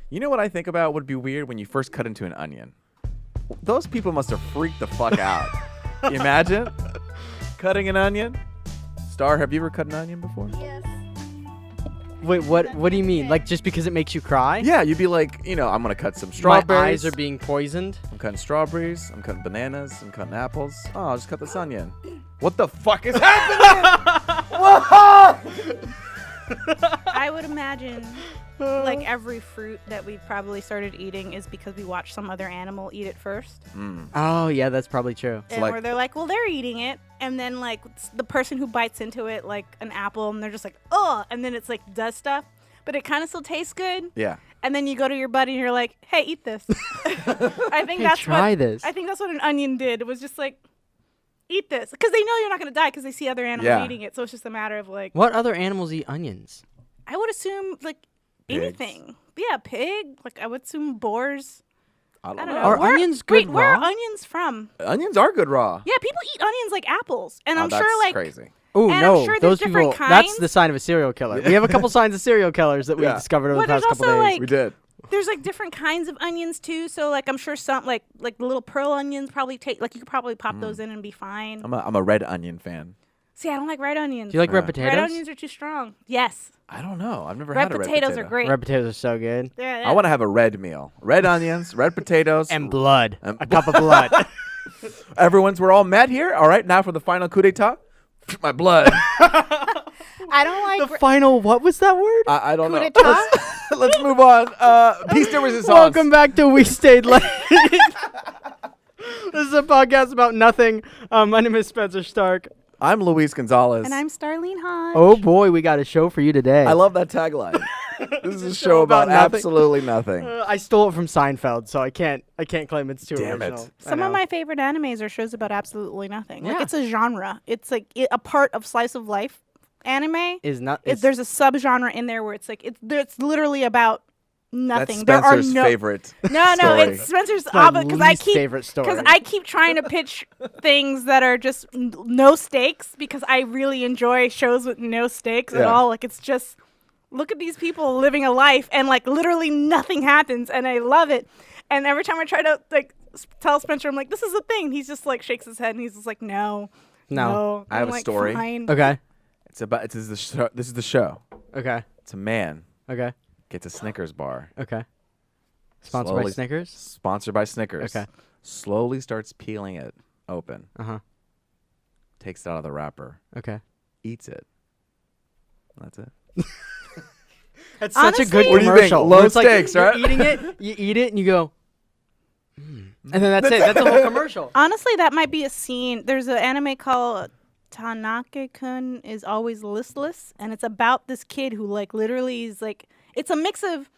You know what I think about would be weird when you first cut into an onion? Those people must have freaked the fuck out. You imagine cutting an onion? Star, have you ever cut an onion before? Yes. Wait, what do you mean? Like just because it makes you cry? Yeah, you'd be like, I'm going to cut some strawberries. My eyes are being poisoned. I'm cutting strawberries. I'm cutting bananas. I'm cutting apples. Oh, I'll just cut this onion. What the fuck is happening? I would imagine like every fruit that we've probably started eating is because we watched some other animal eat it first. Oh, yeah, that's probably true. And where they're like, well, they're eating it. And then like the person who bites into it like an apple and they're just like, oh, and then it's like does stuff. But it kind of still tastes good. Yeah. And then you go to your buddy and you're like, hey, eat this. I think try this. I think that's what an onion did. It was just like, eat this. Because they know you're not going to die because they see other animals eating it. So it's just a matter of like. What other animals eat onions? I would assume like anything. Yeah, pig. Like I would assume boars. I don't know. Are onions good Wait, where raw? are onions from? Onions are good raw. Yeah, people eat onions like apples. And I'm that's sure like. crazy. Oh, and no. I'm sure there's Those people, different that's kinds. the sign of a serial killer. We have a couple signs of serial killers that we discovered over the past couple also, days. like, We did. There's like different kinds of onions too. So like I'm sure some like the little pearl onions probably take like you could probably pop those in and be fine. I'm a red onion fan. See, I don't like red onions. Do you like red potatoes? Red onions are too strong. Yes. I don't know. I've never Red had a red potato. potatoes are great. Red potatoes are so good. Yeah, I want to have a red meal. Red onions, red potatoes. And blood. And a cup of blood. We're all met here. All right, now for the final coup d'etat. My blood. I don't like The final, what was that word? I don't know. Coup d'etat? Let's move on. Peace to resistance. Welcome back to We Stayed Late. This is a podcast about nothing. My name is Spenser Starke. I'm Luis Gonzalez. And I'm Starline Hodge. Oh boy, we got a show for you today. I love that tagline. This is a show about nothing. absolutely nothing. I stole it from Seinfeld, so I can't claim it's too Damn original. it. Some of my favorite animes are shows about absolutely nothing. Yeah. Like it's a genre. It's like a part of slice of life anime. There's a subgenre in there where it's like it's literally about nothing. That's Spencer's there are no favorite No, story. it's Spencer's my because least favorite story. Because I keep trying to pitch things that are just no stakes because I really enjoy shows with no stakes at all. Like it's just look at these people living a life and like literally nothing happens and I love it. And every time I try to like tell Spencer, I'm like, this is a thing. He's just like shakes his head and he's just like, no. I have a story. Fine. Okay. This is the show. Okay. It's a man Okay. gets a Snickers bar. Okay. Sponsored by Snickers? Sponsored by Snickers. Okay. Slowly starts peeling it open. Uh-huh. Takes it out of the wrapper. Okay. Eats it. That's it. That's such a good Honestly- What do you think? commercial. Low where it's like stakes, you're right? eating it, you eat it, and you go, and then that's it. That's the whole commercial. Honestly, that might be a scene. There's an anime called Tanake-kun is Always Listless, and it's about this kid who like literally is like it's a mix of.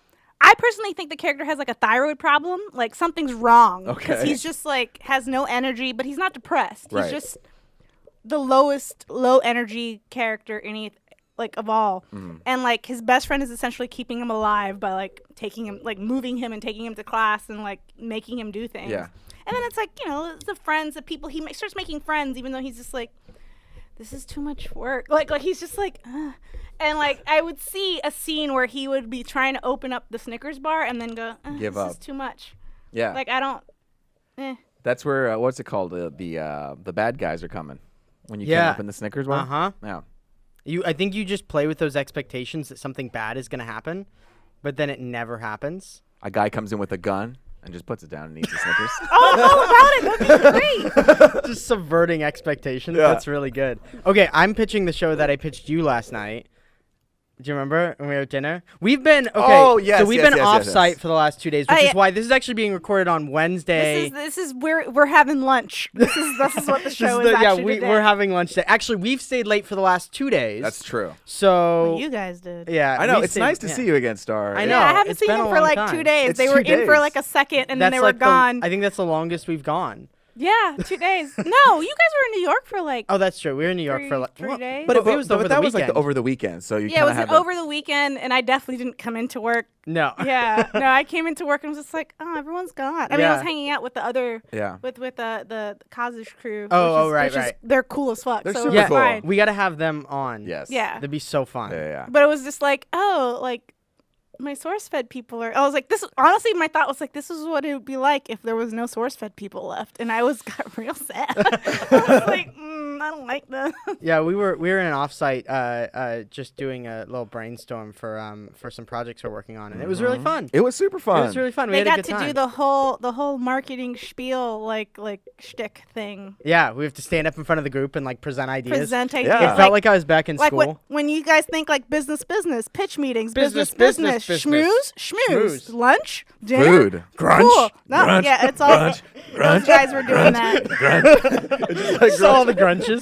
I personally think the character has like a thyroid problem, like something's wrong because Okay. he's just like has no energy, but he's not depressed. Right. He's just the lowest low energy character of all, and like his best friend is essentially keeping him alive by like taking him, like moving him and taking him to class and like making him do things. Yeah. And then it's like, the friends, the people, he starts making friends, even though he's just like, this is too much work. Like he's just like, ugh. And like, I would see a scene where he would be trying to open up the Snickers bar and then go, Give this up. is too much. Yeah. Like, I don't, That's where, what's it called? The bad guys are coming. When you Yeah. can open the Snickers bar. Uh-huh. Yeah. I think you just play with those expectations that something bad is going to happen, but then it never happens. A guy comes in with a gun and just puts it down and eats the Snickers. oh, no, about it. That'd be great. Just subverting expectations. Yeah. That's really good. Okay, I'm pitching the show that I pitched you last night. Do you remember when we were at dinner? We've been Oh, yes, So we've yes, been yes, off yes, yes. site for the last 2 days, which Oh, is yeah. why this is actually being recorded on Wednesday. This is we're having lunch. This is what the show is actually today. we're having lunch today. Actually, we've stayed late for the last 2 days. That's true. So Well, you guys did. yeah, I know. we It's stayed- nice to yeah. see you again, Star. I know. Yeah, I haven't it's seen been them a for long like time. 2 days. It's They were 2 in for days. like a second and That's then they were like gone. I think that's the longest we've gone. Yeah, 2 days. No, you guys were in New York for like. Oh, that's true. We were in New York for like 3 days. But it was over the that was weekend. like over the weekend, so you Yeah, it kind was of have over the weekend, and I definitely didn't come into work. No. Yeah, no, I came into work and was just like, oh, everyone's gone. I mean, I was Yeah. hanging out with the other, Yeah. with the Kazush crew. Oh, which is, right, which is- right. they're cool as fuck. They're so super it was cool. fine. We got to have them on. Yes. Yeah. That'd be so fun. Yeah. But it was just like, oh, like my source-fed people are. I was like, this. Honestly, my thought was like, this is what it would be like if there was no source-fed people left, and I got real sad. I was like, I don't like them. Yeah, we were in an offsite, just doing a little brainstorm for some projects we're working on, and it was really fun. It was super fun. It was really fun. We They had a got good to time. do the whole marketing spiel like shtick thing. Yeah, we have to stand up in front of the group and like present ideas. Present ideas. Yeah. It felt like I was back in like school. when you guys think like business, pitch meetings, Business, business, business. schmooze, lunch, dinner, Food. Grunch. Cool. No, Grunch. Yeah, it's all those guys were doing that. Grunch. Saw all the grunches.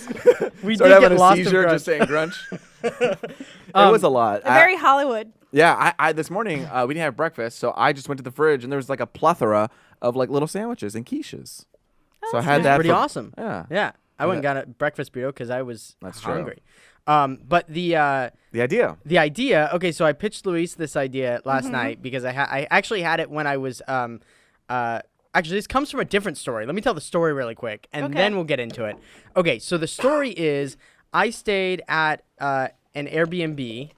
We Started did having get a lost seizure of just grunch. saying grunch. It was a lot. They're very Hollywood. Yeah, I this morning we didn't have breakfast, so I just went to the fridge and there was like a plethora of like little sandwiches and quiches. So I had It's that. pretty for- awesome. Yeah. Yeah, I went and got a breakfast burrito because I was That's true. hungry. But the idea. Okay, so I pitched Luis this idea last Mm-hmm. night because I actually had it when I was actually this comes from a different story. Let me tell the story really quick, and Okay. then we'll get into it. Okay, so the story is I stayed at an Airbnb.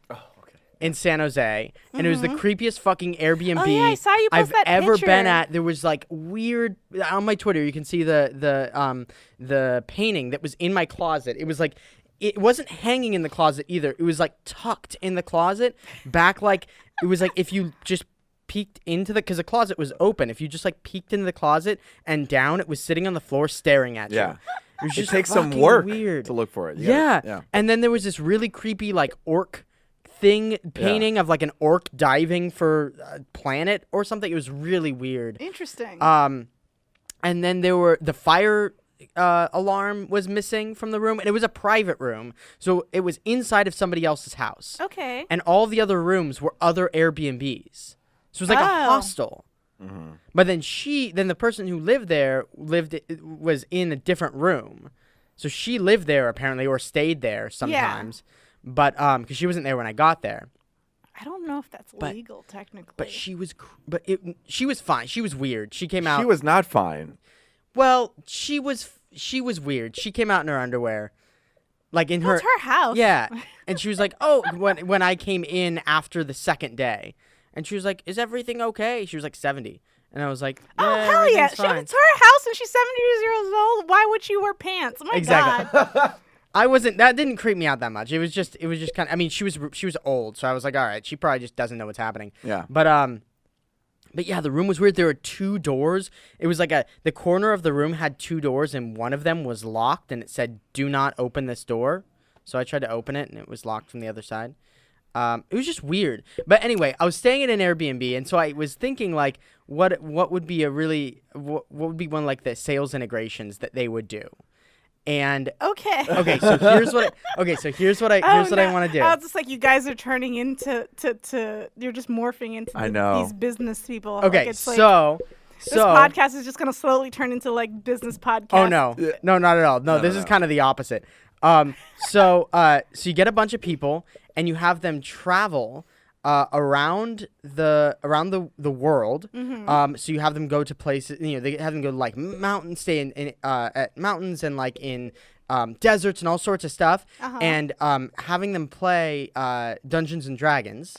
In San Jose, and it was the creepiest fucking Airbnb Oh, yeah, I saw you post I've that ever picture. been at. There was like weird on my Twitter. You can see the painting that was in my closet. It was like it wasn't hanging in the closet either. It was like tucked in the closet, back like it was like if you just peeked into because the closet was open. If you just like peeked into the closet and down, it was sitting on the floor staring at Yeah. you. It was It just takes some fucking work weird to look for it. You yeah. gotta- And then there was this really creepy like orc thing painting of like an orc diving for a planet or something. It was really weird. Interesting. And then there were the fire alarm was missing from the room, and it was a private room, so it was inside of somebody else's house. Okay. And all the other rooms were other Airbnbs, so it was like a Oh. hostel. But then the person who lived there was in a different room, so she lived there apparently or stayed there sometimes. But because she wasn't there when I got there. I don't know if that's legal technically. But she was fine. She was weird. She came out. She was not fine. Well, she was weird. She came out in her underwear, like in It's her house. Yeah, and she was like, "Oh," when I came in after the second day, and she was like, "Is everything okay?" She was like 70, and I was like, Oh "Yeah, hell yeah! everything's fine." It's her house and she's 70 years old. Why would she wear pants? Oh my Exactly. god. That didn't creep me out that much. It was just kind of. I mean, she was old, so I was like, all right, she probably just doesn't know what's happening. Yeah. But yeah, the room was weird. There were two doors. It was like the corner of the room had two doors, and one of them was locked, and it said, "Do not open this door." So I tried to open it, and it was locked from the other side. It was just weird. But anyway, I was staying at an Airbnb, and so I was thinking like, what would be what would be one like the sales integrations that they would do. And Okay. so here's what I want to do. Oh, it's just like you guys are turning into you're just morphing into I know. these business people. Okay, Like, it's like, so this podcast is just gonna slowly turn into like business podcast. Oh no, no, not at all. No, this is kind of the opposite. So you get a bunch of people and you have them travel around the world. So you have them go to places. They have them go to like mountains, stay in at mountains and like in deserts and all sorts of stuff, and having them play Dungeons and Dragons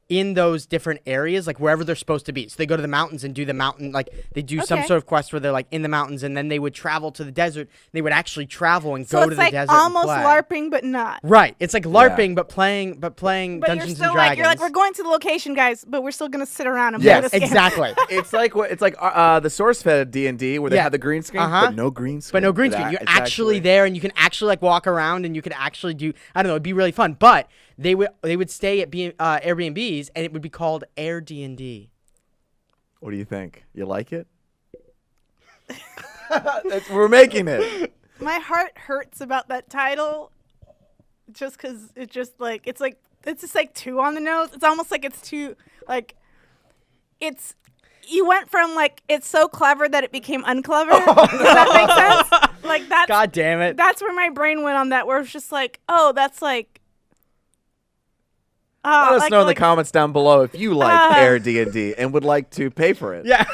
in those different areas, like wherever they're supposed to be. So they go to the mountains and do the mountain, like they do some Okay. sort of quest where they're like in the mountains, and then they would travel to the desert. They would actually travel and So go it's to the like desert almost and play. LARPing, but not. Right, it's like LARPing, but playing But Dungeons you're still and Dragons. like we're going to the location, guys, but we're still gonna sit around and Yes, play this game. exactly. It's like the source-fed D&D where they Yeah. have the green screen, Uh-huh. but no green screen. But no green screen. You're actually there, and you can actually like walk around, and you could actually do. I don't know. It'd be really fun. But they would stay at Airbnbs, and it would be called Air D&D. What do you think? You like it? We're making it. My heart hurts about that title, just because it's just like too on the nose. It's almost like it's too like it's. You went from like it's so clever that it became unclever. Does that make sense? Like that's God damn it! that's where my brain went on that. Where it's just like, oh, that's like. Let us like- know in the like- comments down below if you like Air D&D and would like to pay for it. Yeah.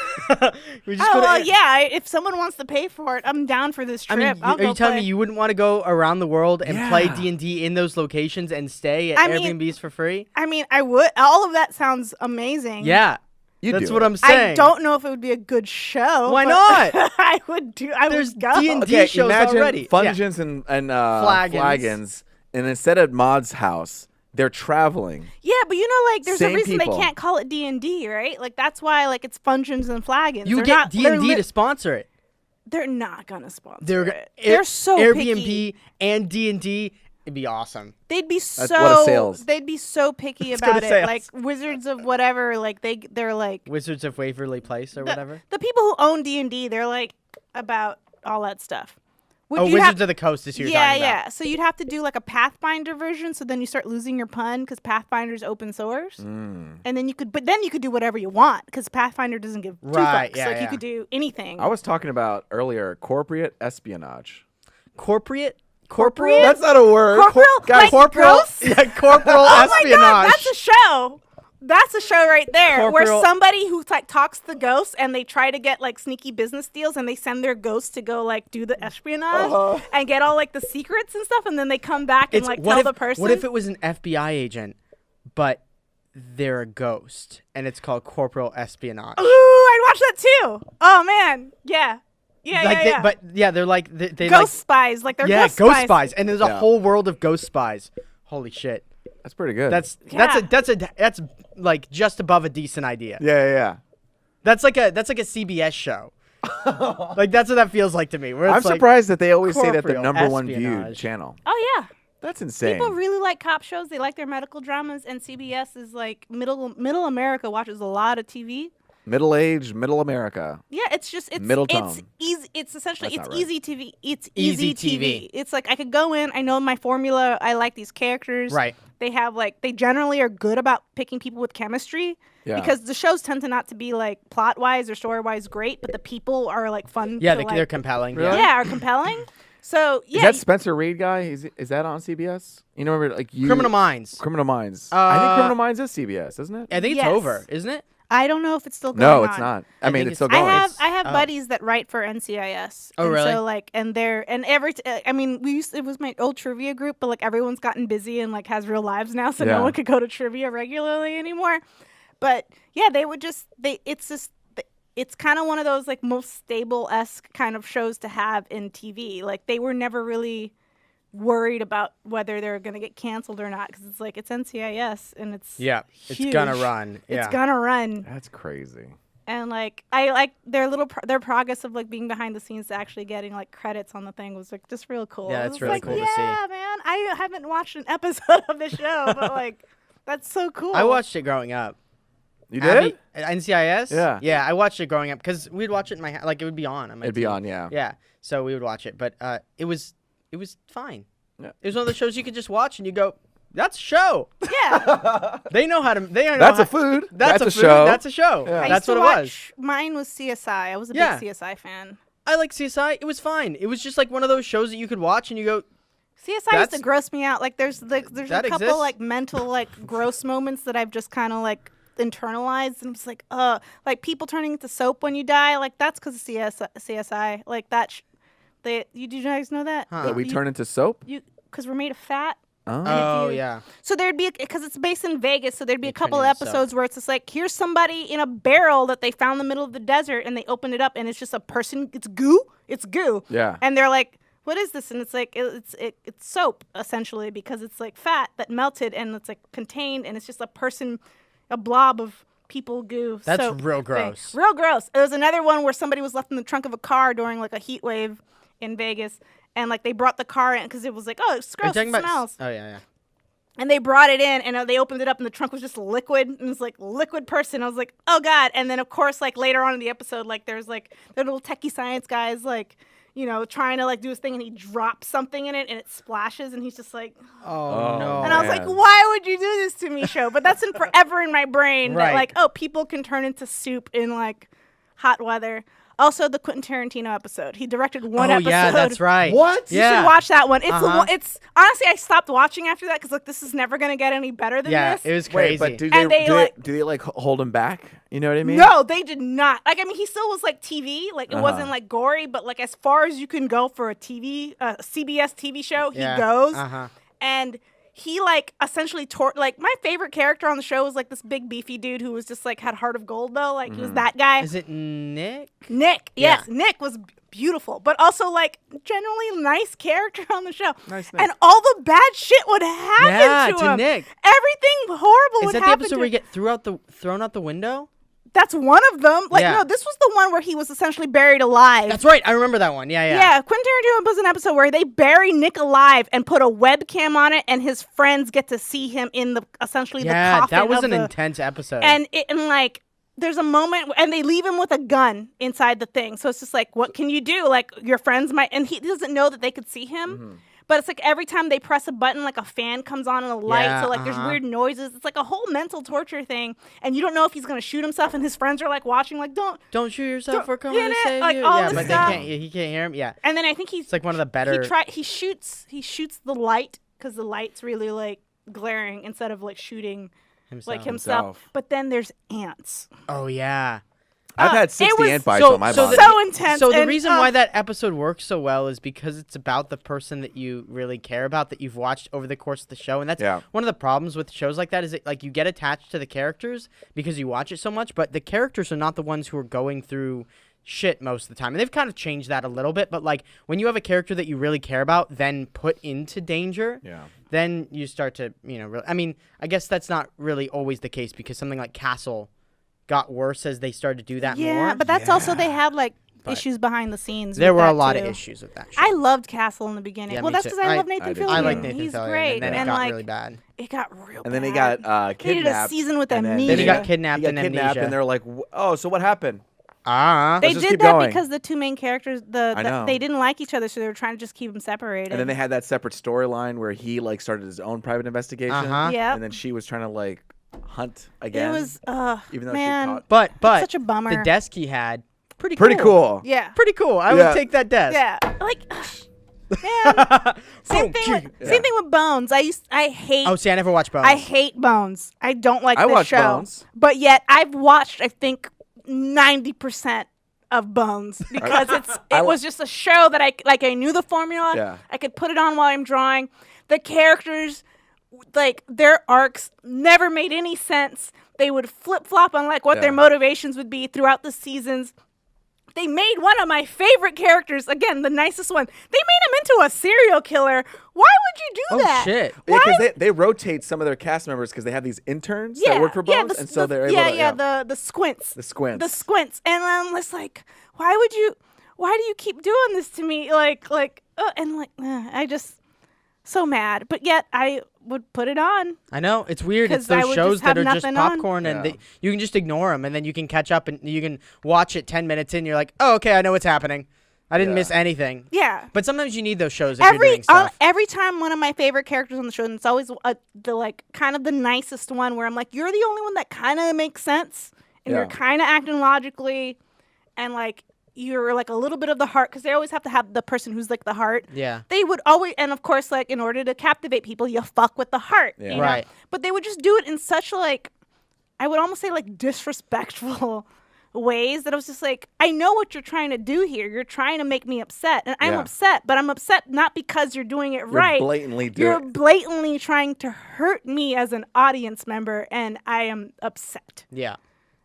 We just Oh go to well, Air- yeah. If someone wants to pay for it, I'm down for this I trip. mean, I'll are go you telling play. me you wouldn't want to go around the world and play Yeah. D&D in those locations and stay at I mean- Airbnbs for free? I mean, I would. All of that sounds amazing. Yeah. You That's do what it. I'm saying. I don't know if it would be a good show. Why but not? I would do. I There's would go. D&D Okay, shows imagine already. Fungens and Flagons. Flagons, and instead of Maud's house, they're traveling. Yeah, but you know, like, there's Same a reason people. they can't call it D&D, right? Like, that's why, like, it's Fungens and Flagons. You They're get not, they're D&D to sponsor it. They're not gonna sponsor They're it. They're so Airbnb picky. and D&D. It'd be awesome. They'd be That's what a sales. They'd be so picky Let's go to about it. sales. Like Wizards of whatever. Like they're like Wizards of Waverly Place or whatever. the people who own D&D. They're like about all that stuff. Would Oh, you Wizards of the Coast is who you're yeah, talking about. yeah. So you'd have to do like a Pathfinder version. So then you start losing your pun because Pathfinder's open source. And then you could do whatever you want because Pathfinder doesn't give two Right, fucks. yeah, like you yeah. could do anything. I was talking about earlier corporate espionage. Corporate? Corporate? That's not a word. Corporal? Guys, Like corporal, ghosts? yeah, corporal Oh espionage. my God, that's a show. That's a show right there where Corporal- somebody who like talks to ghosts and they try to get like sneaky business deals and they send their ghosts to go like do the espionage and get all like the secrets and stuff and then they come back and like what tell if, the person. What if it was an FBI agent, but they're a ghost, and it's called corporal espionage? Ooh, I'd watch that too. Oh man, yeah, yeah, Like yeah, they, yeah. but yeah, they're like they ghost like spies, like they're yeah, ghost spies. and there's a Yeah. whole world of ghost spies. Holy shit, That's pretty good. that's Yeah. that's like just above a decent idea. yeah. That's like a CBS show. Like that's what that feels like to me. Where it's I'm like, surprised that they always say that the corporeal number one viewed espionage. channel. Oh yeah. That's insane. People really like cop shows. They like their medical dramas, and CBS is like middle America watches a lot of TV. Middle-aged, middle America. Yeah, it's Middle it's tone. easy. It's essentially That's it's not right. easy TV. It's Easy easy TV. TV. It's like I could go in. I know my formula. I like these characters. Right. They have like they generally are good about picking people with chemistry. Yeah. Because the shows tend to not to be like plot wise or story wise great, but the people are like fun. Yeah, to, they're compelling. Really? yeah, are compelling. So yeah, Is that Spencer Reed guy? Is that on CBS? You know, remember, like Criminal Minds. Criminal Minds. I think Criminal Minds is CBS, isn't it? I think Yes. it's over, isn't it? I don't know if it's still going No, on. it's not. I I mean, think it's still it's- going. I have Oh. buddies that write for NCIS. Oh, and really? So like, and I mean, it was my old trivia group, but like everyone's gotten busy and like has real lives now, so Yeah. no one could go to trivia regularly anymore. But yeah, it's kind of one of those like most stable-esque kind of shows to have in TV. Like they were never really worried about whether they're going to get canceled or not because it's like it's NCIS and it's Yeah, huge. it's gonna run. Yeah. It's gonna run. That's crazy. And like I like their progress of like being behind the scenes to actually getting like credits on the thing was like just real cool. Yeah, It that's was really like, cool to see. Yeah, man. I haven't watched an episode of the show, but like that's so cool. I watched it growing up. You did? NCIS? Yeah. Yeah, I watched it growing up because we'd watch it in my like it would be on. My It'd be TV. on, yeah. Yeah, so we would watch it, but it was fine. Yeah. It was one of those shows you could just watch and you go, "That's a show." Yeah. They know how to. They know That's how, a food. That's a a food, show. That's a show. Yeah. I That's used what to it was. watch, Mine was CSI. I was a Yeah. big CSI fan. I like CSI. It was fine. It was just like one of those shows that you could watch and you go, CSI used That's- to gross me out. Like there's a That couple exists? like mental like gross moments that I've just kind of like internalized and it's like like people turning into soap when you die. Like that's because of CSI. Like that. Did you guys know that? Huh. That we turn into soap? Because we're made of fat. Oh. "Oh you- yeah." So there'd be because it's based in Vegas, so there'd be a turn couple into episodes where it's just like here's somebody in a barrel that they found in the middle of the desert, and they open it up, and it's just a person. It's goo. It's goo. Yeah. And they're like, "What is this?" And it's like it's soap essentially because it's like fat that melted and it's like contained, and it's just a person, a blob of people goo. That's soap real thing. gross. Real gross. There was another one where somebody was left in the trunk of a car during like a heat wave in Vegas, and like they brought the car in because it was like, oh, it's Are you gross. talking It about? smells. Oh yeah, yeah. And they brought it in, and they opened it up, and the trunk was just liquid, and it was like liquid person. I was like, oh god! And then of course, like later on in the episode, like there's like the little techie science guys, like trying to like do his thing, and he drops something in it, and it splashes, and he's just like, Oh no. and I was like, man. why would you do this to me, show? But that's forever in my brain Right. that like, oh, people can turn into soup in like hot weather. Also, the Quentin Tarantino episode. He directed one episode. Oh yeah, that's right. What? You Yeah. should watch that one. It's the Uh-huh. one. It's honestly, I stopped watching after that because like this is never gonna get any better than Yeah, this. it was Wait, crazy. but do And they, they, do they like hold him back? You know what I mean? No, they did not. Like, I mean, he still was like TV. Like, it Uh-huh. wasn't like gory, but like as far as you can go for a CBS TV show, he Yeah. goes. Uh-huh. And he like essentially like my favorite character on the show was like this big beefy dude who was just like had heart of gold though. Like he was that guy. Is it Nick? Nick, yes, Yeah. Nick was beautiful, but also like generally nice character on the show. Nice Nick. And all the bad shit would happen Yeah, to to him. Nick. Everything horrible Is would that the happen episode to where him. you get thrown out the window? That's one of them. Like Yeah. no, this was the one where he was essentially buried alive. That's right. I remember that one. Yeah, yeah. Yeah, Quentin Tarantino was an episode where they bury Nick alive and put a webcam on it, and his friends get to see him in the essentially the Yeah, coffin. that was of an the, intense episode. and like there's a moment and they leave him with a gun inside the thing. So it's just like, what can you do? Like your friends might, and he doesn't know that they could see him. Mm-hmm. But it's like every time they press a button, like a fan comes on and a light. Yeah, So like there's weird noises. It's like a whole mental torture thing. And you don't know if he's gonna shoot himself. And his friends are like watching, like Don't shoot yourself. Don't- We're coming to yeah, save like, you. all Yeah, this but stuff. he can't hear him. Yeah, And then I think he's it's like one of the better. he shoots the light because the light's really like glaring instead of like shooting like himself. But then there's ants. Oh yeah. I've had it 60 was ant bites so- on my so body. the- So intense. So the and, reason why that episode works so well is because it's about the person that you really care about, that you've watched over the course of the show, and that's Yeah. one of the problems with shows like that. Is it like you get attached to the characters because you watch it so much, but the characters are not the ones who are going through shit most of the time. And they've kind of changed that a little bit, but like when you have a character that you really care about then put into danger, Yeah. then you start to, I mean, I guess that's not really always the case because something like Castle got worse as they started to do that more. yeah, but that's also they had like But issues behind the scenes. there with were a that, lot too. of issues with that show. I loved Castle in the beginning. Yeah, well, me that's too. because I love I Nathan did Fillion. too. I like Nathan He's Fillion, great, and then it got really bad. It got real And then they bad. got They did a kidnapped. season with and then Amnesia. Then he got kidnapped He got in kidnapped, Amnesia. and they're like, "Oh, so what happened?" Ah, They Let's just did keep that going. because the two main characters, I know. they didn't like each other, so they were trying to just keep them separated. And then they had that separate storyline where he like started his own private investigation. Uh-huh. Yep. And then she was trying to like hunt again. It was, even though man, she caught. but such a bummer. the desk he had, pretty Cool. Yeah. Pretty cool. I Yeah. would take that desk. Yeah. Like, man. Same thing with Bones. I hate. Oh, see, I never watched Bones. I hate Bones. I don't like I this watched show. Bones. But yet I've watched, I think, 90% of Bones because it was just a show that I knew the formula. Yeah. I could put it on while I'm drawing. The characters, like their arcs never made any sense. They would flip-flop on like what their Yeah. motivations would be throughout the seasons. They made one of my favorite characters, again, the nicest one. They made him into a serial killer. Why would you do Oh, that? shit. Why? Because they rotate some of their cast members because they have these interns that work for Bones, and so they're able to. the squints. The squints. The squints. And I'm just like, why do you keep doing this to me? I just so mad. But yet I would put it on. I know, it's weird. It's 'Cause I those would shows just have that are just nothing on. popcorn, and Yeah. you can just ignore them, and then you can catch up, and you can watch it 10 minutes in. You're like, oh, okay, I know what's happening. I didn't Yeah. miss anything. Yeah. But sometimes you need those shows if you're doing stuff. Every time one of my favorite characters on the show, and it's always the like kind of the nicest one, where I'm like, you're the only one that kind of makes sense, and you're Yeah. kind of acting logically, and like you're like a little bit of the heart, because they always have to have the person who's like the heart. Yeah. They would always, and of course, like in order to captivate people, you fuck with the heart. Yeah. You know? Right. But they would just do it in such like, I would almost say like disrespectful ways that I was just like, I know what you're trying to do here. You're trying to make me upset, and I'm Yeah. upset, but I'm upset not because you're doing it You're right. blatantly You're doing. blatantly trying to hurt me as an audience member, and I am upset. Yeah.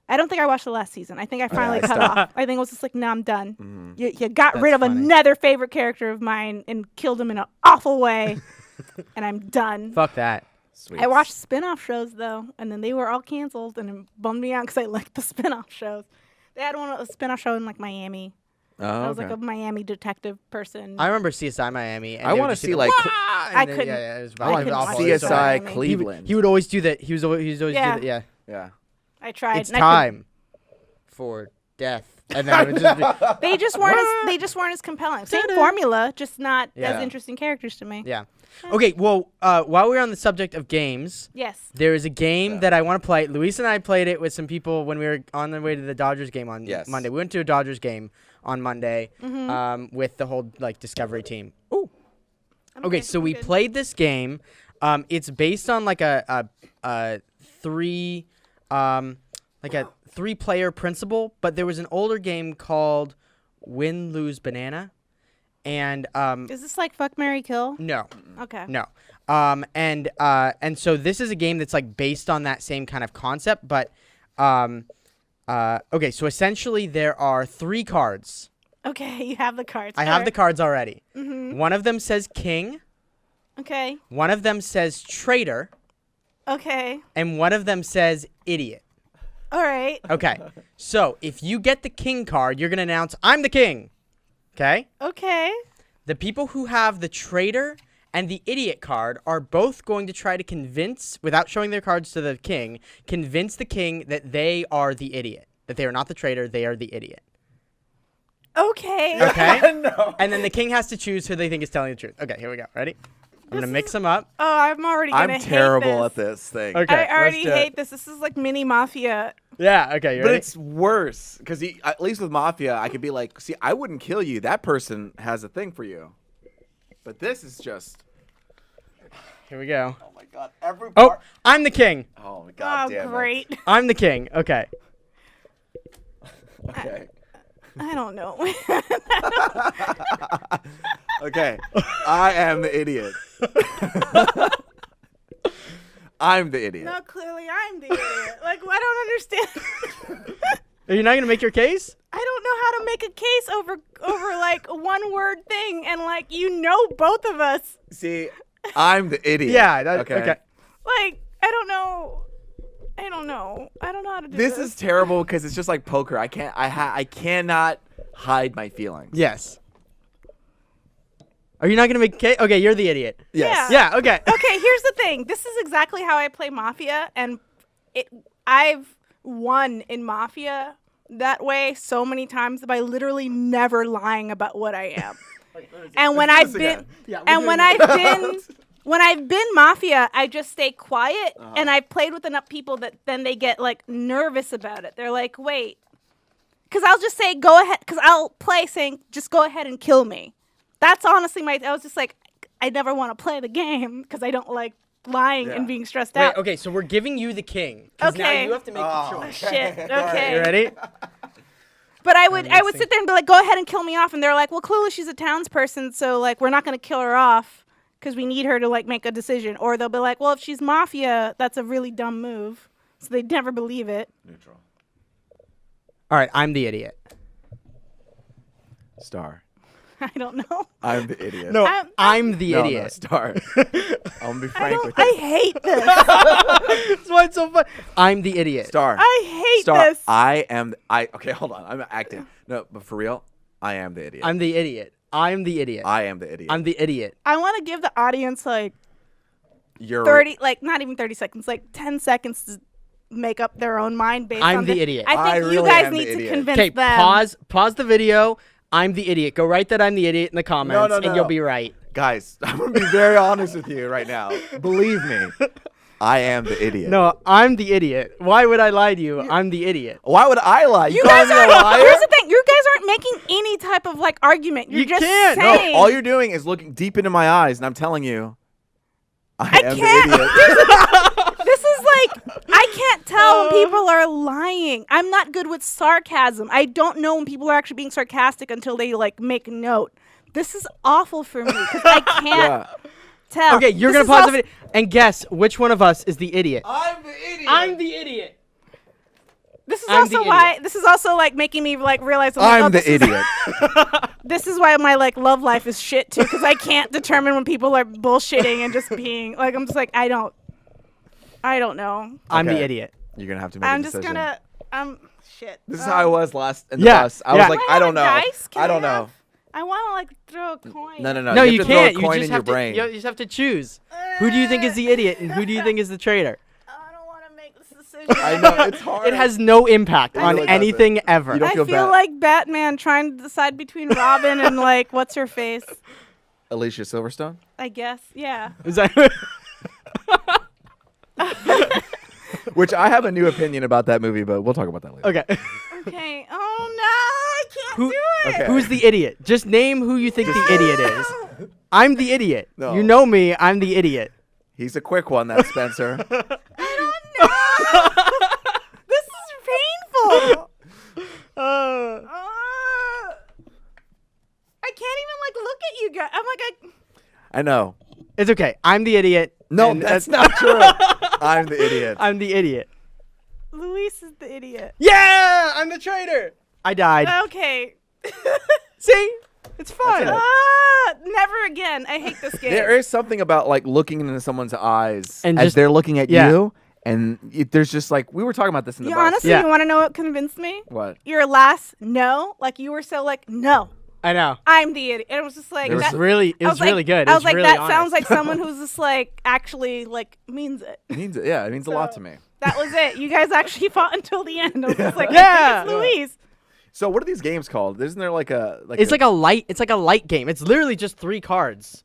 I don't think I watched the last season. I think I finally I cut stopped. off. I think it was just like, no, I'm done. You got That's rid of funny. another favorite character of mine and killed him in an awful way, and I'm done. Fuck that. Sweet. I watched spin-off shows though, and then they were all canceled, and it bummed me out because I liked the spin-off shows. They had a spin-off show in like Miami. Oh, I was okay. like a Miami detective person. I remember CSI Miami. And I they would want to just do see the, like "Wah!" And I then- couldn't- Yeah, it was, I it was couldn't awful. watch It was so CSI. bad. CSI He Cleveland. He would always do that. He was always do Yeah. that. Yeah. yeah. I tried. It's and I couldn't- time for death. And then it would just be, They just weren't as compelling. Same formula, just not as interesting characters to me. yeah. Okay, well, while we're on the subject of games, Yes. there is a game that I want to play. Luis and I played it with some people when we were on the way to the Dodgers game on Monday. We went to a Dodgers game on Monday with the whole like Discovery team. Ooh. Okay, so we played this game. It's based on like a three-player principle, but there was an older game called Win, Lose, Banana. And is this like Fuck, Marry, Kill? No. Okay. No. And so this is a game that's like based on that same kind of concept, but okay, so essentially there are 3 cards. Okay, you have the cards. I have the cards already. One of them says king. Okay. One of them says traitor. Okay. And one of them says idiot. All right. Okay. So if you get the king card, you're going to announce, I'm the king. Okay? Okay. The people who have the traitor and the idiot card are both going to try to convince, without showing their cards to the king, convince the king that they are the idiot. That they are not the traitor, they are the idiot. Okay. Okay? No. And then the king has to choose who they think is telling the truth. Okay, here we go. Ready? I'm going to mix them up. Oh, I'm already going to hate I'm terrible this. at this thing. Okay. I already let's do it. hate this. This is like mini mafia. Yeah, okay, you But ready? it's worse because at least with Mafia, I could be like, see, I wouldn't kill you. That person has a thing for you. But this is just. Here we go. Oh my god! Every Oh, part. I'm the king. Oh my god! Oh, damn great. It. I'm the king. Okay. Okay. I don't know. Okay. I am the idiot. I'm the idiot. No, clearly I'm the idiot. Like, I don't understand. Are you not going to make your case? I don't know how to make a case over like a one-word thing, and like both of us. See, I'm the idiot. Yeah, okay. Like, I don't know. I don't know how to do this. This is terrible because it's just like poker. I cannot hide my feelings. Yes. Are you not going to make a case? Okay, you're the idiot. Yes. Yeah, okay. Okay, here's the thing. This is exactly how I play Mafia, and I've won in Mafia that way so many times by literally never lying about what I am. And when I've been when I've been Mafia, I just stay quiet, and I've played with enough people that then they get like nervous about it. They're like, "Wait," because I'll just say, "Go ahead," because I'll play saying, "Just go ahead and kill me." That's honestly I was just like, I never want to play the game because I don't like lying and being stressed out. Wait, okay, so we're giving you the king. 'Cause now Okay. you have to make the choice. Shit. Okay. You ready? But I would sit there and be like, go ahead and kill me off. And they're like, well, clearly she's a townsperson, so like we're not going to kill her off because we need her to like make a decision. Or they'll be like, well, if she's Mafia, that's a really dumb move. So they'd never believe it. Neutral. All right, I'm the idiot. Star. I don't know. I'm the idiot. No, I'm the No, idiot. Star. I'm gonna be frank with you. I hate this. That's why it's so fun. I'm the idiot. Star. I hate Star. this. Okay, hold on. I'm acting. No, but for real, I am the idiot. I'm the idiot. I'm the idiot. I am the idiot. I'm the idiot. I want to give the audience like You're 30, like not even 30 seconds, like 10 seconds to make up their own mind based I'm on the this. idiot. I think I you really guys am the need to idiot. convince Okay, them. pause the video. I'm the idiot. Go write that I'm the idiot in the comments, no, and no. you'll be right. Guys, I'm gonna be very honest with you right now. Believe me, I am the idiot. No, I'm the idiot. Why would I lie to you? I'm the idiot. Why would I lie? You calling guys me a aren't. liar? Here's the thing. You guys aren't making any type of like argument. You're You just can't. No, saying. all you're doing is looking deep into my eyes, and I'm telling you, I am can't. the idiot. This is like I can't tell when people are lying. I'm not good with sarcasm. I don't know when people are actually being sarcastic until they like make a note. This is awful for me because I can't Yeah. tell. Okay, you're This gonna is pause also- the video and guess which one of us is the idiot. I'm the idiot. I'm the idiot. This is I'm also the why. idiot. This is also like making me like realize. Like, I'm oh, the this is- idiot. This is why my like love life is shit too because I can't determine when people are bullshitting and just being like I'm just like I don't know. I'm the Okay. idiot. You're gonna have to make I'm a just decision. gonna shit. This is how I was last in the Yeah, bus. I yeah. was like, Can I have don't a know. dice? Can I don't know. have- I want to like throw a coin. No. No, you you have to can't. throw a You coin just in have your to. brain. You just have to choose. Who do you think is the idiot and who do you think is the traitor? I don't want to make this decision. I know it's hard. It has no impact It on really anything doesn't. ever. You don't I feel feel bad. like Batman trying to decide between Robin and like what's her face. Alicia Silverstone. I guess, yeah. Is that Which I have a new opinion about that movie, but we'll talk about that later. okay? Okay. Oh no, I can't Who- do it. Okay. Who's the idiot? Just name who you think the idiot is. I'm the idiot. No. You know me. I'm the idiot. He's a quick one, that Spencer. This is painful. I can't even like look at you guys. I'm like, I know. It's okay. I'm the idiot. No, and that's not true. I'm the idiot. I'm the idiot. Luis is the idiot. Yeah, I'm the traitor. I died. Okay. See, it's fun. That's Never again. I hate this game. There is something about like looking into someone's eyes And as just- they're looking at yeah. you, and there's just like we were talking about this in the You bus. honestly, Yeah. you want to know what convinced me? What? Your last no, like you were so like no, I know. I'm the idiot. And it was just like There was that, It was I was really like, good. I It was like, really that honest. sounds like someone who's just like actually like means it. It means it means a lot to me. That was it. You guys actually fought until the end. I was just like, Yeah. I think it's Louise. So what are these games called? Isn't there like a It's like a light game. It's literally just 3 cards.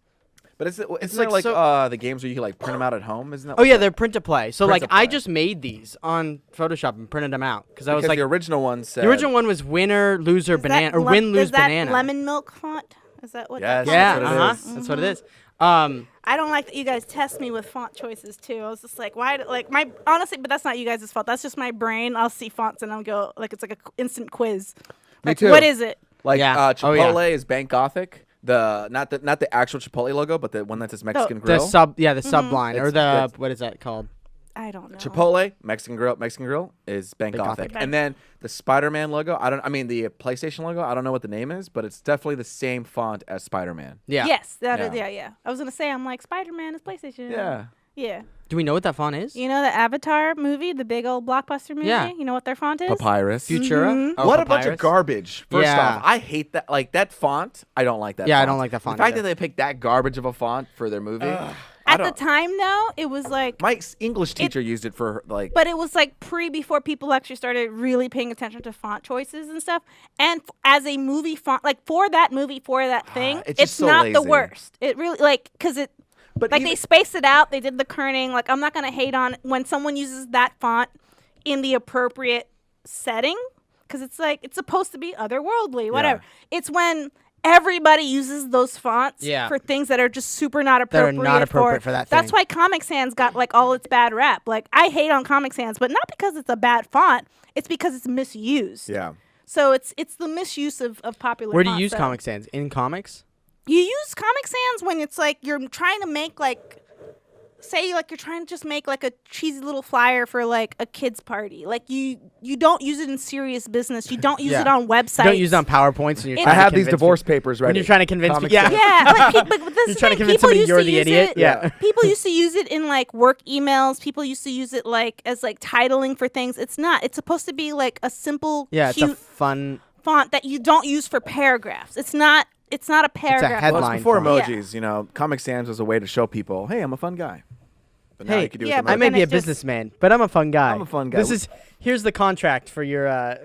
But isn't it's there like like the games where you can like print them out at home? Isn't that? Oh yeah, they're print to play. So Print like to I play. just made these on Photoshop and printed them out because I was because like the original one said. the original one was winner, loser, Is banana, that or win, lose, is that banana. lemon milk font? Is that what? Yes. that Yeah, font That's what it is. That's what it is. I don't like that you guys test me with font choices too. I was just like, why? Like my honestly, but that's not you guys' fault. That's just my brain. I'll see fonts and I'll go like it's like a instant quiz. Me Like, too. what is it? Like Yeah. Oh, Chipotle yeah. is Bank Gothic. Not the actual Chipotle logo, but the one that says Mexican the Grill. the subline or It's- what is that called? I don't know. Chipotle, Mexican Grill is Bank Bank Gothic. Gothic. And then the Spider-Man logo, the PlayStation logo, I don't know what the name is, but it's definitely the same font as Spider-Man. Yeah. Yes, that is. Yeah. Yeah. I was gonna say I'm like Spider-Man is PlayStation. Yeah. Yeah. Do we know what that font is? You know the Avatar movie, the big old blockbuster movie? Yeah. You know what their font is? Papyrus. Futura. Mhm. Oh, What a bunch of Papyrus? garbage. First Yeah. off, I hate that. Like that font, I don't like that Yeah, I font. don't like that font The fact either. that they picked that garbage of a font for their movie. At the time though, it was like My English teacher used it for like. but it was like before people actually started really paying attention to font choices and stuff. And as a movie font, like for that movie, for that thing, it's just so not the lazy. worst. It really like because it But like even- they spaced it out. They did the kerning. Like I'm not gonna hate on when someone uses that font in the appropriate setting because it's like it's supposed to be otherworldly. Whatever. It's when everybody uses those fonts Yeah. for things that are just super not That are appropriate. not appropriate for that That's thing. why Comic Sans got like all its bad rap. Like I hate on Comic Sans, but not because it's a bad font. It's because it's misused. yeah. So it's the misuse of popular. Where do you fonts, use so. Comic Sans? In comics? You use Comic Sans when it's like you're trying to make like, say like you're trying to just make like a cheesy little flyer for like a kid's party. Like you don't use it in serious business. You don't use Yeah. it on websites. Don't use it on PowerPoints. And you're It- trying I to have these convince divorce people- papers ready. when you're trying to convince Comic people. Yeah. Yeah, like but this You're is the trying to thing, convince people somebody used you're to the use idiot. it- Yeah. People used to use it in like work emails. People used to use it like as like titling for things. It's not. It's supposed to be like a simple, Yeah, it's a cute fun. font that you don't use for paragraphs. It's not a paragraph. Well, headline. it's before font. emojis. Comic Sans was a way to show people, hey, I'm a fun guy. But now Hey, you can do it yeah, with but I emojis. may then be a it's just- businessman, but I'm a fun guy. I'm a fun guy. Here's the contract for your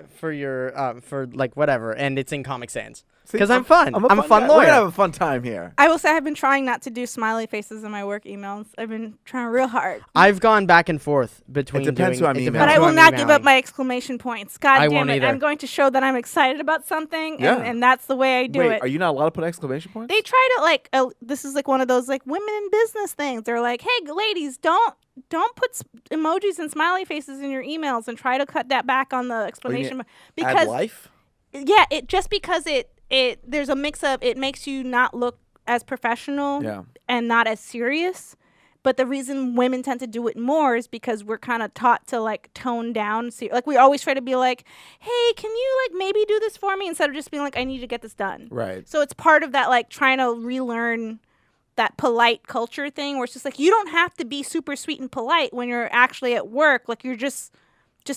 for like whatever, and it's in Comic Sans. See, Because I'm fun. I'm a fun guy. We're lawyer. gonna have a fun time here. I will say I've been trying not to do smiley faces in my work emails. I've been trying real hard. I've gone back and forth between. depends who I'm doing, it emailing. But I depends will who I'm not give up emailing. my exclamation points. God I damn won't it. either. I'm going to show that I'm excited about something, Yeah. and that's the way I do Wait, it. are you not allowed to put exclamation points? They try to like this is like one of those like women in business things. They're like, hey ladies, don't put emojis and smiley faces in your emails and try to cut that back on the explanation Add because life? yeah, it just because it there's a mix of it makes you not look as professional Yeah. and not as serious. But the reason women tend to do it more is because we're kind of taught to like tone down. Like we always try to be like, hey, can you like maybe do this for me instead of just being like, I need to get this done. Right. So it's part of that like trying to relearn that polite culture thing where it's just like you don't have to be super sweet and polite when you're actually at work. Like you're just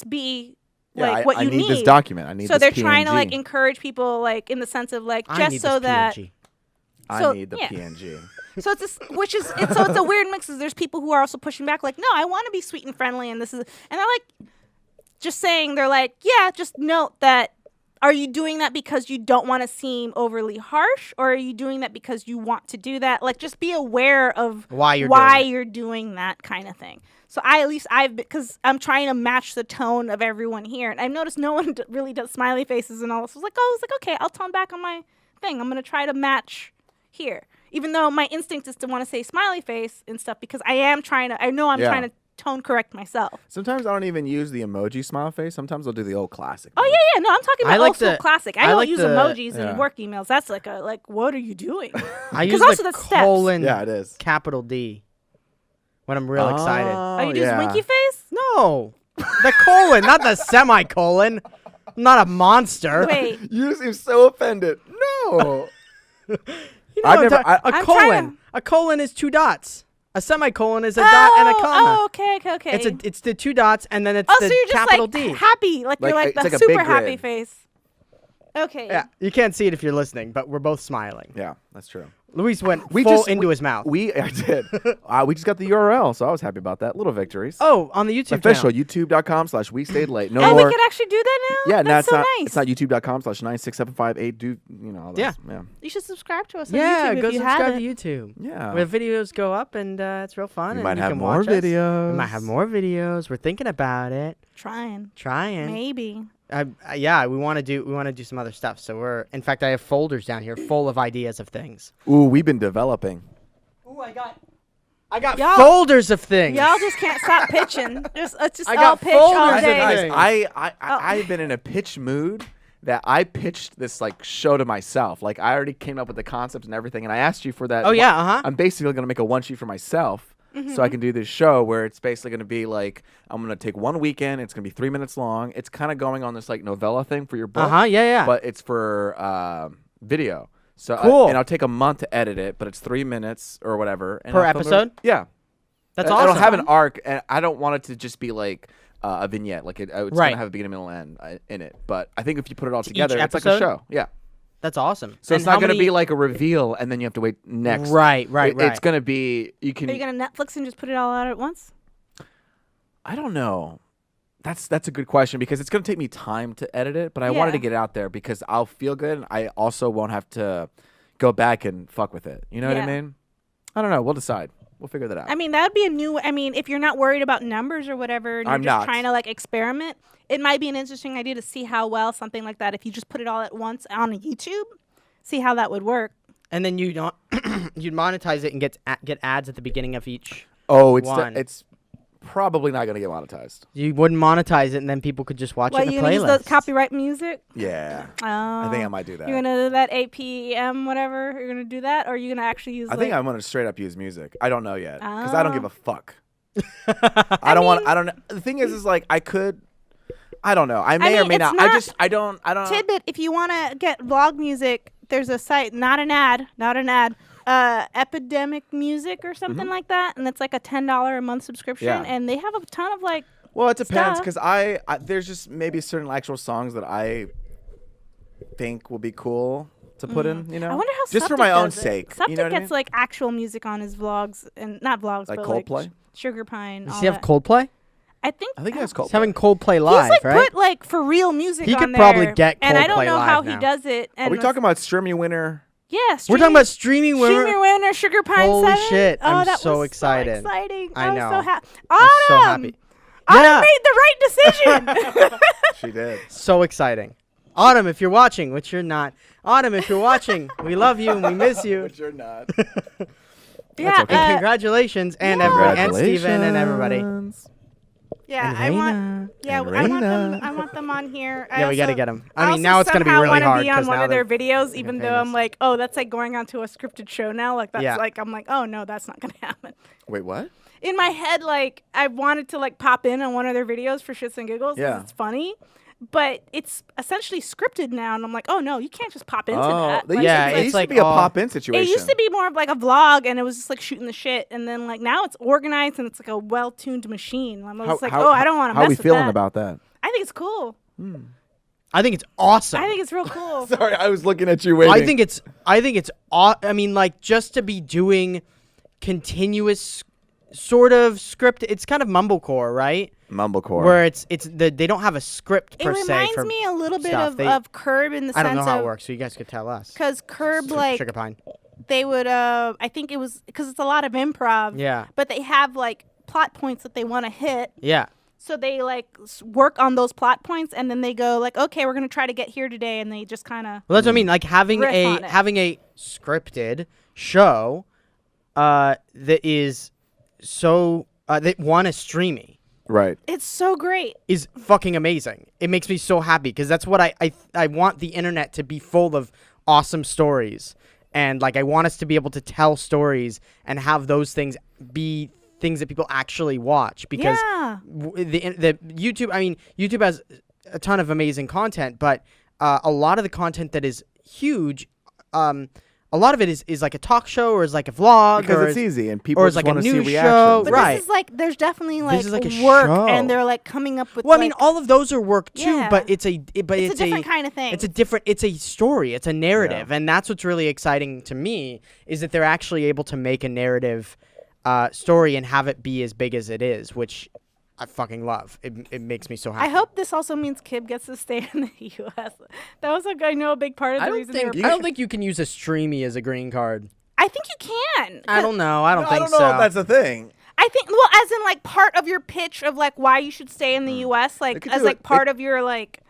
be Yeah, like what I you need this document. I need so this they're trying to PNG. like encourage people like in the sense of like I just need so this that PNG. I so, need the yeah. PNG. So it's this, so it's a weird mix. There's people who are also pushing back, like, no, I want to be sweet and friendly, and they're like, just saying, they're like, yeah, just note that. Are you doing that because you don't want to seem overly harsh, or are you doing that because you want to do that? Like, just be aware of why you're doing that kind of thing. So because I'm trying to match the tone of everyone here, and I've noticed no one really does smiley faces and all this. I was like, okay, I'll tone back on my thing. I'm gonna try to match here, even though my instinct is to want to say smiley face and stuff, because I'm trying to tone correct myself. Sometimes I don't even use the emoji smile face. Sometimes I'll do the old classic. Oh yeah. No, I'm talking about old school classic. I don't use emojis in work emails. That's like what are you doing? I use the colon. Yeah, it is capital D when I'm real excited. Oh, you use winky face? No, the colon, not the semicolon. I'm not a monster. Wait, you seem so offended. No, a colon. A colon is 2 dots. A semicolon is a dot and a comma. Oh, okay. It's the 2 dots and then it's so the you're just capital like D. Happy, like you're like the super happy face. Okay. Yeah, you can't see it if you're listening, but we're both smiling. Yeah, that's true. Luis went full into his mouth. I did. We just got the URL, so I was happy about that. Little victories. Oh, on the YouTube official channel. youtube.com/we-stayed-late. No and more. we could actually do that now? Yeah, that's so nice. It's not youtube.com/96758. Do all those. Yeah. You should subscribe to us on YouTube if go you subscribe haven't. to YouTube. Yeah. Where videos go up and it's real fun. We and might you have can more watch us. videos. We might have more videos. We're thinking about it. Trying. Maybe. Maybe. We want to do some other stuff. So in fact, I have folders down here full of ideas of things. Ooh, we've been developing. Ooh, I got folders of things. Y'all just can't stop pitching. I got pitch all folders day. of things. I've been in a pitch mood that I pitched this like show to myself. Like I already came up with the concepts and everything, and I asked you for that. Oh yeah, uh-huh. I'm basically gonna make a one sheet for myself. So I can do this show where it's basically going to be like, I'm going to take one weekend. It's going to be 3 minutes long. It's kind of going on this like novella thing for your book. Yeah. But it's for video. So cool. And I'll take a month to edit it, but it's 3 minutes or whatever. And per episode? Yeah. That's awesome. I don't have an arc, and I don't want it to just be like a vignette. Like it's going to have a beginning, middle, and end in it. But I think if you put it all together, it's like a show. Yeah. That's awesome. So it's not going to be like a reveal, and then you have to wait next. Right. It's going to be Are you going to Netflix and just put it all out at once? I don't know. That's a good question because it's going to take me time to edit it, but I wanted to get it out there because I'll feel good, and I also won't have to go back and fuck with it. You know what I mean? I don't know. We'll decide. We'll figure that out. I mean, that would be if you're not worried about numbers or whatever, and you're just trying to like experiment, it might be an interesting idea to see how well something like that, if you just put it all at once on YouTube, see how that would work. And then you'd monetize it and get ads at the beginning of each. Oh, it's probably not going to get monetized. You wouldn't monetize it, and then people could just watch it in a playlist. You going to use the copyright music? Yeah. I think I might do that. You're going to do that 8 p.m. whatever? You're going to do that? Or are you going to actually use I think I'm going to straight up use music. I don't know yet. Because I don't give a fuck. I don't know. The thing is like, I could... I don't know. I may or may not. I don't. Tidbit, if you want to get vlog music, there's a site, not an ad, Epidemic Music or something like that, and it's like a $10 a month subscription, and they have a ton of like. Well, it depends because I there's just maybe certain actual songs that I think will be cool to put in. You know, I wonder how just for my own sake. Septic gets like actual music on his vlogs and not vlogs, like but Coldplay, like Sugar Pine. Does he have Coldplay? I think that's Coldplay. He's having Coldplay live, he's like right? put like for real music. He on could there, probably get Coldplay and I don't know how live he now. does it. And Are we talking about Streamy Winner? Yeah, we're talking about Streamy Winner. Streamy Winner, Sugar Pine. Holy 7? shit! Oh, I'm that so was excited. So exciting! I know. was so happy. I'm so happy. Autumn made the right decision. She did. So exciting. Autumn, if you're watching, which you're not. Autumn, if you're watching, we love you and we miss you. Which you're not. Yeah. Okay. And congratulations, and everybody, and Steven and everybody. Yeah, and I Raina. I want them on here. Yeah, we got to get them. I mean, now it's going to be really hard. Be on one of their videos, even though I'm like, oh, that's like going onto a scripted show now. Like that's like, I'm like, oh no, that's not going to happen. Wait, what? In my head, like I wanted to like pop in on one of their videos for shits and giggles. Yeah, it's funny. But it's essentially scripted now, and I'm like, oh no, you can't just pop into that. Like, it used to be a pop-in situation. It used to be more of like a vlog, and it was just like shooting the shit, and then like now it's organized and it's like a well-tuned machine. I'm just like, I don't want to mess with that. How are we feeling about that? I think it's cool. I think it's awesome. I think it's real cool. Sorry, I was looking at you waiting. I think it's I mean, like, just to be doing continuous sort of script. It's kind of mumblecore, right? Mumblecore. Where they don't have a script per se. It reminds me a little bit stuff. of Curb in the sense of... I don't know how it works, so you guys could tell us. Because Curb, like... Sugar Pine. They would, I think it was... Because it's a lot of improv. Yeah. But they have, like, plot points that they want to hit. Yeah. So they, like, work on those plot points, and then they go, like, okay, we're going to try to get here today, and they just kind of... Well, that's what I mean. Like, having a scripted show that is so... that one is Streamy. Right. It's so great. Is fucking amazing. It makes me so happy because that's what I want the internet to be full of awesome stories. And like I want us to be able to tell stories and have those things be things that people actually watch because the YouTube, I mean, YouTube has a ton of amazing content, but a lot of the content that is huge, a lot of it is like a talk show or is like a vlog because it's easy and people or just like want a to see news reactions. show. But Right. this is like, there's definitely like, This is like a work show. and they're like coming up with Well, I like, mean, all of those are work too, Yeah. but it's a different kind of thing. It's a story, it's a narrative, and that's what's really exciting to me is that they're actually able to make a narrative story and have it be as big as it is, which I fucking love. It makes me so happy. I hope this also means Kib gets to stay in the U.S. That was like, I know, a big part of the reason they were... I don't think you can use a Streamy as a green card. I think you can. I don't know. I don't think I don't know if that's a thing. I think, well, as in like part of your pitch of like why you should stay in the U.S., like as like part of your like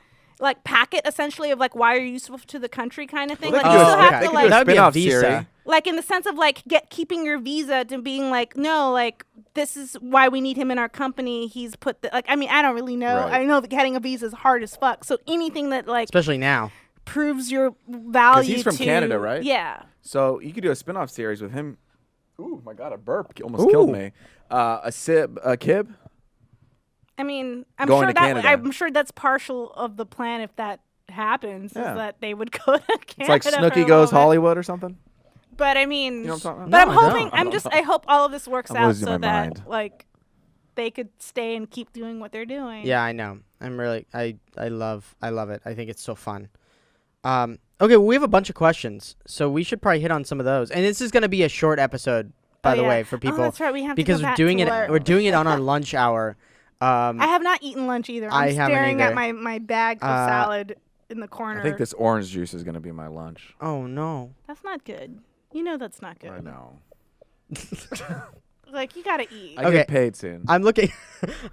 packet essentially of like why you're useful to the country kind of thing. Well, like you still have to like, that would be a spin-off visa. series. like in the sense of like keeping your visa to being like, no, like this is why we need him in our company. He's put the, like, I mean, I don't really know. Right. I know that getting a visa is hard as fuck. So anything that like Especially now. proves your value. He's from to, Canada, right? Yeah. So you could do a spin-off series with him. Ooh, my God, a burp almost killed me. A Kib. I mean, I'm Going sure to that Canada. I'm sure that's partial of the plan if that happens, Yeah. is that they would go to Canada. It's like for a Snooki little Goes bit. Hollywood or something. But I mean, You know what I'm talking but about? I'm No, I hoping. don't. I hope all of this works I'm out losing so my that mind. like they could stay and keep doing what they're doing. Yeah, I know. I'm really I love it. I think it's so fun. Okay, well, we have a bunch of questions, so we should probably hit on some of those. And this is going to be a short episode, by the way, for people. Oh, that's right. We have because to go we're back doing to it. work. We're doing it on our lunch hour. I have not eaten lunch either. I I'm haven't staring at either. my bag of salad in the corner. I think this orange juice is gonna be my lunch. Oh no. That's not good. You know that's not good. I know. Like you gotta eat. I Okay. get paid soon. I'm looking.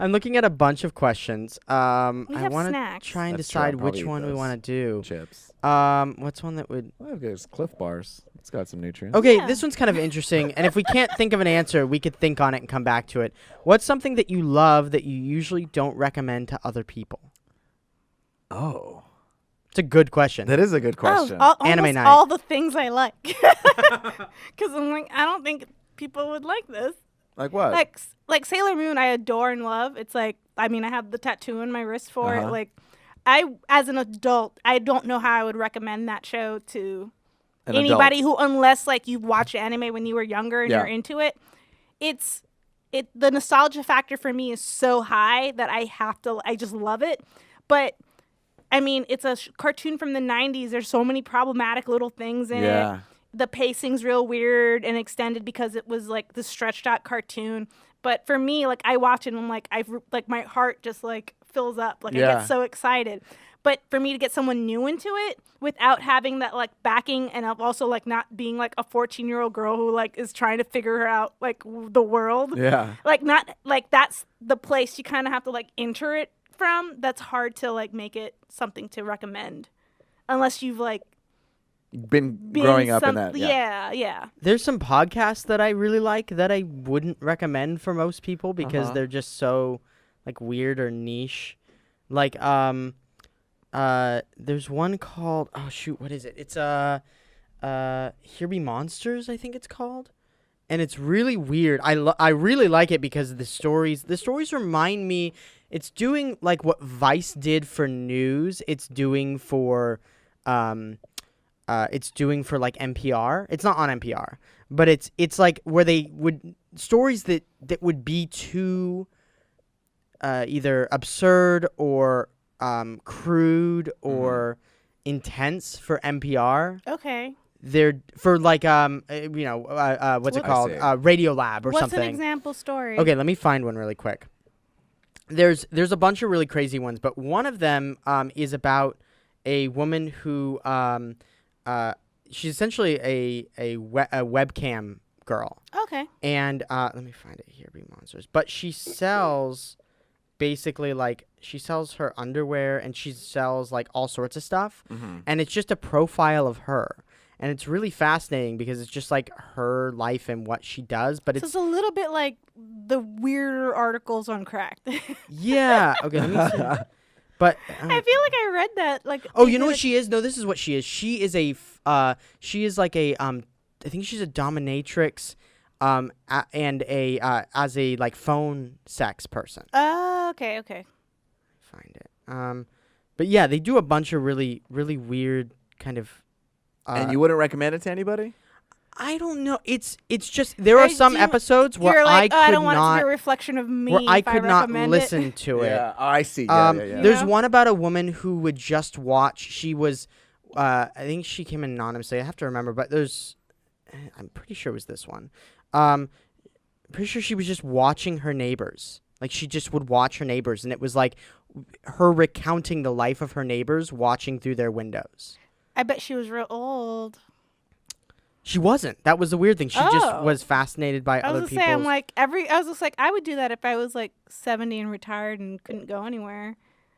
I'm looking at a bunch of questions. We I have want to snacks. try and That's true, I'll decide probably which eat one we those. want to do. Chips. What's one that would? Well, there's Cliff Bars. It's got some nutrients. Okay, Yeah. this one's kind of interesting. And if we can't think of an answer, we could think on it and come back to it. What's something that you love that you usually don't recommend to other people? Oh, It's a good question. that is a good question. Anime almost night. all the things I like. Because I'm like, I don't think people would like this. Like what? Like Sailor Moon, I adore and love. It's like, I mean, I have the tattoo on my wrist for it. Uh-huh. Like, as an adult, I don't know how I would recommend that show to An anybody adult. who, unless like you watched anime when you were younger and Yeah. you're into it. The nostalgia factor for me is so high that I just love it. But I mean, it's a cartoon from the 90s. There's so many problematic little things in Yeah. it. The pacing's real weird and extended because it was like the stretched out cartoon. But for me, like I watch it and I'm like, my heart just like fills up. Like I Yeah. get so excited. But for me to get someone new into it without having that like backing and of also like not being like a 14-year-old girl who like is trying to figure out like the world. Yeah. Like not like that's the place you kind of have to like enter it from. That's hard to like make it something to recommend unless you've like Been growing up in that. Yeah. There's some podcasts that I really like that I wouldn't recommend for most people because they're just so like weird or niche. Like there's one called what is it? It's Here Be Monsters, I think it's called. And it's really weird. I really like it because the stories remind me, it's doing like what Vice did for news. It's doing for like NPR. It's not on NPR, but it's like where they would stories that would be too either absurd or crude or intense for NPR. Okay. They're for like what's it called? Radiolab or What's something. What's an example story? Okay, let me find one really quick. There's a bunch of really crazy ones, but one of them is about a woman who she's essentially a webcam girl. Okay. And let me find it here, Be Monsters. But she sells basically she sells her underwear and she sells like all sorts of stuff. Mm-hmm. And it's just a profile of her. And it's really fascinating because it's just like her life and what she does. But it's a little bit like the weirder articles on Cracked. Yeah. Okay, let me see. But I feel like I read that. Like, oh, you know what she is? No, this is what she is. She is she is like a I think she's a dominatrix, and as a like phone sex person. Oh, okay. Find it. But yeah, they do a bunch of really really weird kind of. And you wouldn't recommend it to anybody? I don't know. It's just there are some episodes where I don't want it to be a reflection of me. Where I could not recommend listen to it. Yeah, I see. Yeah. There's one about a woman who would just watch. She was, I think she came anonymously. I have to remember, but I'm pretty sure it was this one. Pretty sure she was just watching her neighbors. Like she just would watch her neighbors, and it was like her recounting the life of her neighbors, watching through their windows. I bet she was real old. She wasn't. That was the weird thing. She just was fascinated by other people. I was just like, I would do that if I was like 70 and retired and couldn't go anywhere.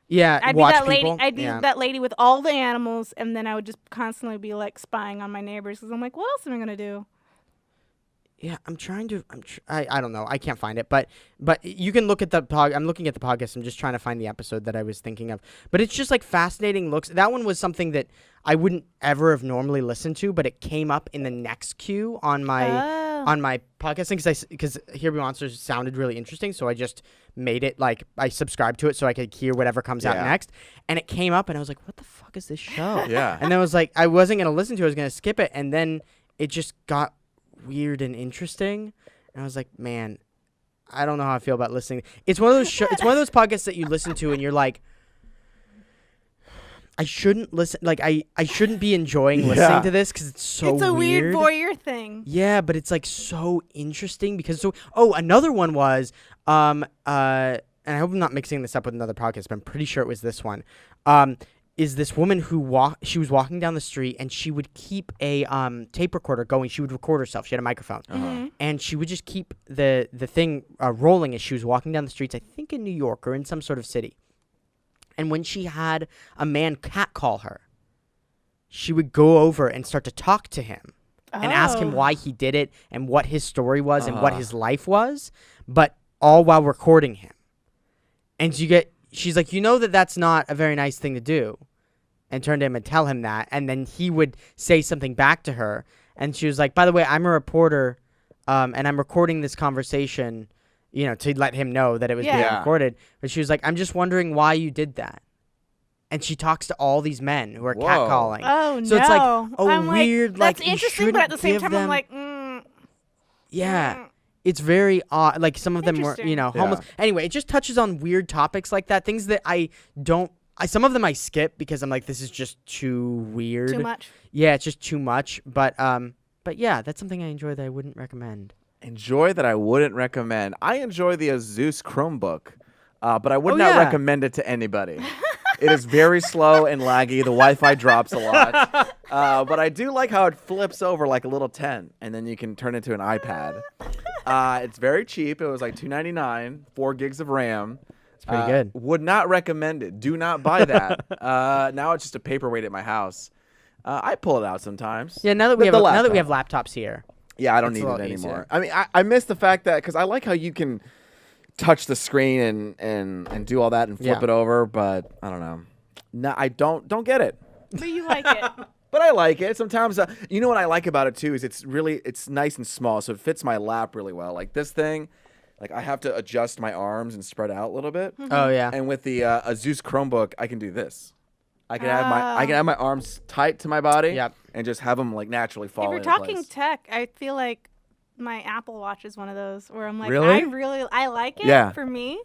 Yeah, I'd watch be that people. lady. I'd be that lady with all the animals, and then I would just constantly be like spying on my neighbors because I'm like, what else am I gonna do? Yeah, I'm trying to. I don't know. I can't find it, but you can look at the I'm looking at the podcast. I'm just trying to find the episode that I was thinking of. But it's just like fascinating looks. That one was something that I wouldn't ever have normally listened to, but it came up in the next queue on my podcasting because Here Be Monsters sounded really interesting, so I just made it like I subscribed to it so I could hear whatever comes out next. And it came up, and I was like, "What the fuck is this show?" Yeah. And then I was like, I wasn't gonna listen to it. I was gonna skip it, and then it just got weird and interesting, and I was like, man, I don't know how I feel about listening. It's one of those it's one of those podcasts that you listen to and you're like, I shouldn't listen, like I shouldn't be enjoying listening to this because it's so it's a weird voyeur thing. Yeah, but it's like so interesting because another one was and I hope I'm not mixing this up with another podcast, but I'm pretty sure it was this one. Is this woman who she was walking down the street and she would keep a tape recorder going. She would record herself. She had a microphone. And she would just keep the thing rolling as she was walking down the streets, I think in New York or in some sort of city. And when she had a man catcall her, she would go over and start to talk to him and ask him why he did it and what his story was and what his life was, but all while recording him. And she's like, you know that's not a very nice thing to do, and turn to him and tell him that, and then he would say something back to her, and she was like, by the way, I'm a reporter, and I'm recording this conversation, to let him know that it was being recorded. But she was like, I'm just wondering why you did that. And she talks to all these men who are catcalling. Oh, so no. it's like I'm weird, that's like, interesting, but at the same time, them... I'm like, yeah. It's very odd. Like some of them were, homeless. Yeah. Anyway, it just touches on weird topics like that. Things that some of them I skip because I'm like, this is just too weird. Too much. Yeah, it's just too much. But yeah, that's something I enjoy that I wouldn't recommend. Enjoy that I wouldn't recommend. I enjoy the Zeus Chromebook, but I would not recommend it to anybody. It is very slow and laggy. The Wi-Fi drops a lot. But I do like how it flips over like a little tent, and then you can turn it into an iPad. It's very cheap. It was like $2.99, 4 gigs of RAM. It's pretty good. Would not recommend it. Do not buy that. Now it's just a paperweight at my house. I pull it out sometimes. Yeah, now that we have laptops here. Yeah, I don't need it anymore. I mean, I miss the fact that because I like how you can touch the screen and do all that and flip it over, but I don't know. No, I don't get it. But you like it. But I like it. Sometimes, you know what I like about it too is it's nice and small, so it fits my lap really well. Like this thing, like I have to adjust my arms and spread out a little bit. Mm-hmm. Oh yeah. And with the Zeus Chromebook, I can do this. I can have my arms tight to my body. And just have them like naturally fall. If you're into talking place. tech, I feel like my Apple Watch is one of those where I'm like, Really? I like it for me,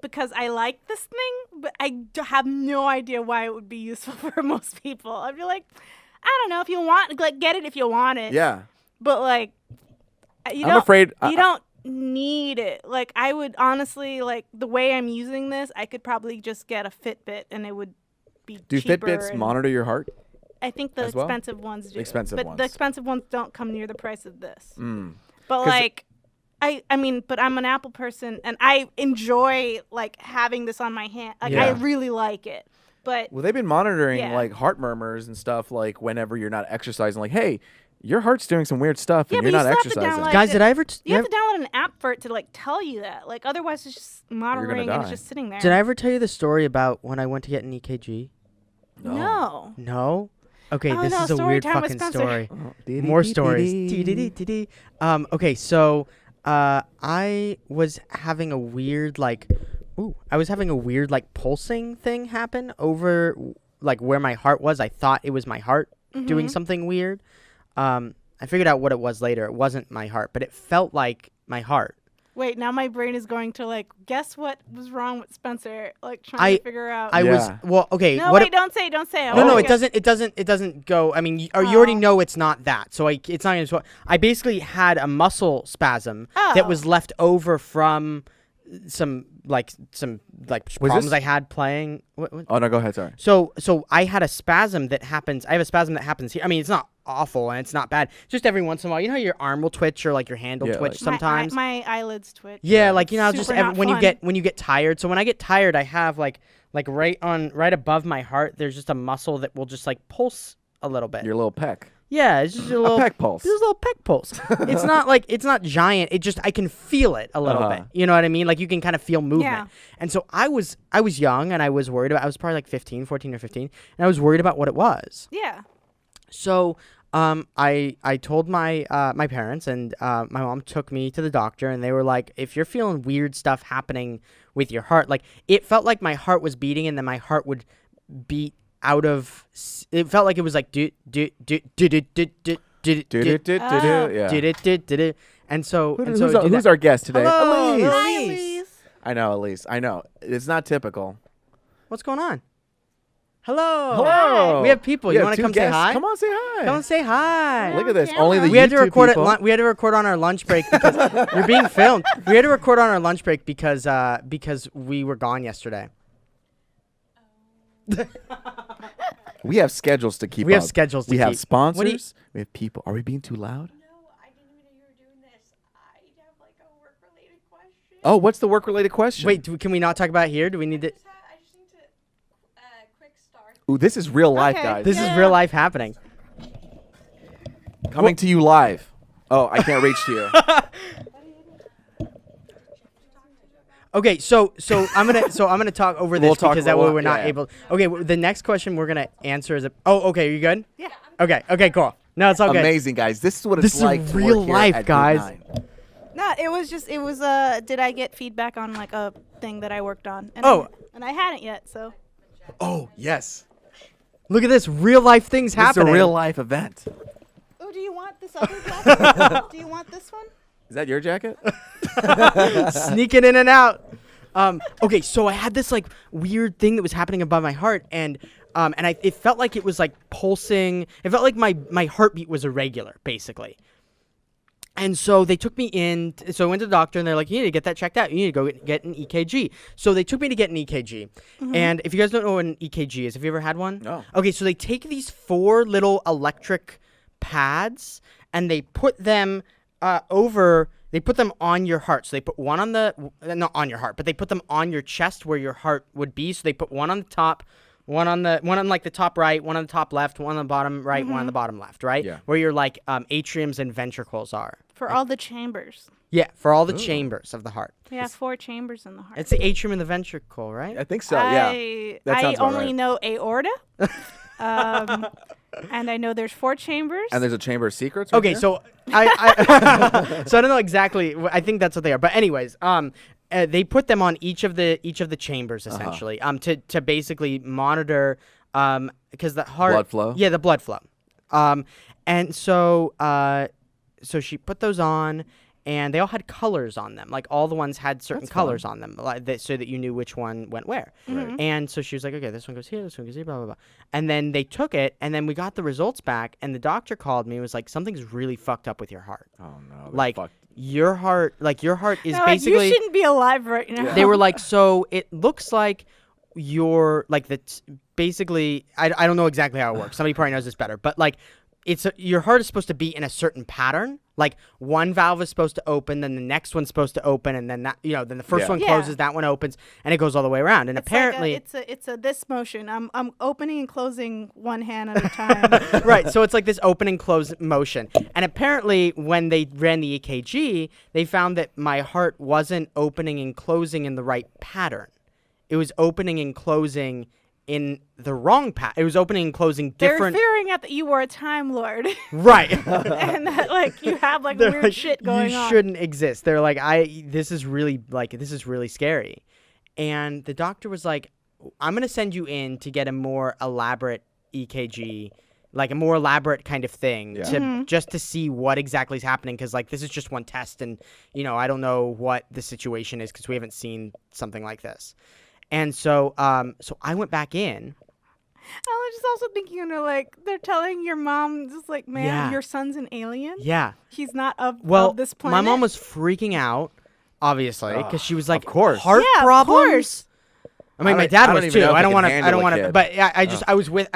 because I like this thing, but I have no idea why it would be useful for most people. I'd be like, I don't know, if you want, like, get it if you want it. Yeah. But like, I'm afraid you don't need it. Like, I would honestly, like, the way I'm using this, I could probably just get a Fitbit and it would be Do cheaper. Fitbits monitor your heart? I think the as well? expensive ones do. Expensive but ones. the expensive ones don't come near the price of this. Mm. But like, I mean, but I'm an Apple person and I enjoy like having this on my hand. Like, I really like it. But well, they've been monitoring like heart murmurs and stuff, like whenever you're not exercising, like, hey, your heart's doing some weird stuff and you're not exercising. Guys, did I ever you have to download an app for it to like tell you that. Like, otherwise it's just monitoring and it's just sitting there. Did I ever tell you the story about when I went to get an EKG? No. No? Okay, Oh, this no, is a story weird time with fucking Spencer. story. More stories. Okay, so I was having a weird like pulsing thing happen over like where my heart was. I thought it was my heart doing something weird. I figured out what it was later. It wasn't my heart, but it felt like my heart. Wait, now my brain is going to like, guess what was wrong with Spencer? Like, trying to figure out. I was okay. No, wait, don't say. No, it doesn't go. I mean, you already know it's not that. So it's not even. I basically had a muscle spasm that was left over from some problems I had playing. What? Oh no, go ahead. Sorry. So I had a spasm that happens. I have a spasm that happens here. I mean, it's not awful and it's not bad. Just every once in a while, you know, how your arm will twitch or like your hand will twitch sometimes. My eyelids twitch. Yeah, like, you know, just when fun. you get tired. So when I get tired, I have like right above my heart, there's just a muscle that will just like pulse a little bit. Your little peck. Yeah, it's just a little peck pulse. Just a little peck pulse. It's not giant. It just, I can feel it a little bit. You know what I mean? Like, you can kind of feel movement. Yeah. And so I was young and I was worried about. I was probably like 14 or 15, and I was worried about what it was. Yeah. So I told my my parents, and my mom took me to the doctor, and they were like, if you're feeling weird stuff happening with your heart, like, it felt like my heart was beating and then my heart would beat out of, it felt like it was like and so who's our guest today? Hello, Elise. Hi, Elise. I know, Elise. I know. It's not typical. What's going on? Hello. Hello. We have people. You want to come guests. say hi? Come on, say hi. Come and say hi. Look at this. camera. Only the We had to YouTube record people. we had to record on our lunch break because you're being filmed. We had to record on our lunch break because we were gone yesterday. We have schedules to keep up. We have schedules to We have keep. sponsors. We have people. Are we being too loud? No, I didn't even know you were doing this. I have like a work-related question. Oh, what's the work-related question? Wait, can we not talk about it here? Do we need to? I just need to quick start. Ooh, this is real life, Okay. guys. This is real life happening. Coming to you live. Oh, I can't reach to you. Okay, so I'm gonna talk over this because that way we're not yeah. able. Okay, the next question we're gonna answer is okay, are you good? Yeah. Okay, cool. No, it's all good. Amazing, guys. This is what This it's is like to real work here life, at Group guys. 9. No, it was did I get feedback on like a thing that I worked on? And and I hadn't yet, so. Oh, yes. Look at this, real life things This is happening. a real life event. Oh, do you want this other jacket? Do you want this one? Is that your jacket? Sneaking in and out. Okay, so I had this like weird thing that was happening above my heart, and it felt like it was like pulsing. It felt like my heartbeat was irregular, basically. And so they took me in. So I went to the doctor, and they're like, "You need to get that checked out. You need to go get an EKG." So they took me to get an EKG. And if you guys don't know what an EKG is, have you ever had one? No. Okay, so they take these 4 little electric pads, and they put them They put them on your heart. So they put one on not on your heart, but they put them on your chest where your heart would be. So they put one on the top, one on like the top right, one on the top left, one on the bottom right, one on the bottom left, right? Yeah. Where your like atriums and ventricles are. For all the chambers. Yeah, for all the chambers of the heart. We have 4 chambers in the heart. It's the atrium and the ventricle, right? I think so, yeah. That I sounds about only right. know aorta. And I know there's 4 chambers. And there's a chamber of secrets right Okay, there? so I so I don't know exactly. I think that's what they are. But anyways, they put them on each of the chambers essentially, to basically monitor, because the heart Blood flow? Yeah, the blood flow. And so she put those on, and they all had colors on them. Like all the ones had certain That's colors fun. on them, so that you knew which one went where. Mhm. And so she was like, okay, this one goes here, this one goes here, blah, blah, blah. And then they took it, and then we got the results back, and the doctor called me and was like, something's really fucked up with your heart. Oh no. Like, your heart is They're like, basically... you shouldn't be alive right now. They were like, so it looks like you're like basically, I don't know exactly how it works. Somebody probably knows this better, but like your heart is supposed to be in a certain pattern. Like one valve is supposed to open, then the next one's supposed to open, and then that, then the first one closes, that one opens, and it goes all the way around. And it's apparently, like it's a this motion. I'm opening and closing one hand at a time. right. So it's like this open and close motion. And apparently, when they ran the EKG, they found that my heart wasn't opening and closing in the right pattern. It was opening and closing in the wrong pattern. It was opening and closing different. They're figuring out that you were a Time Lord. Right. And that like you have like They're weird like, shit going on. You shouldn't exist. They're like, this is really scary. And the doctor was like, I'm going to send you in to get a more elaborate EKG, like a more elaborate kind of thing just to see what exactly is happening. Cause like, this is just one test. And I don't know what the situation is cause we haven't seen something like this. And so I went back in. I was just also thinking, like they're telling your mom, just like, man, your son's an alien. Yeah. He's not of this planet. My mom was freaking out, obviously, because she was like, of course. heart Yeah, problems. of course. I mean, my I dad don't was even too. know if I they don't can want to. handle I don't a want to. kid. But yeah, I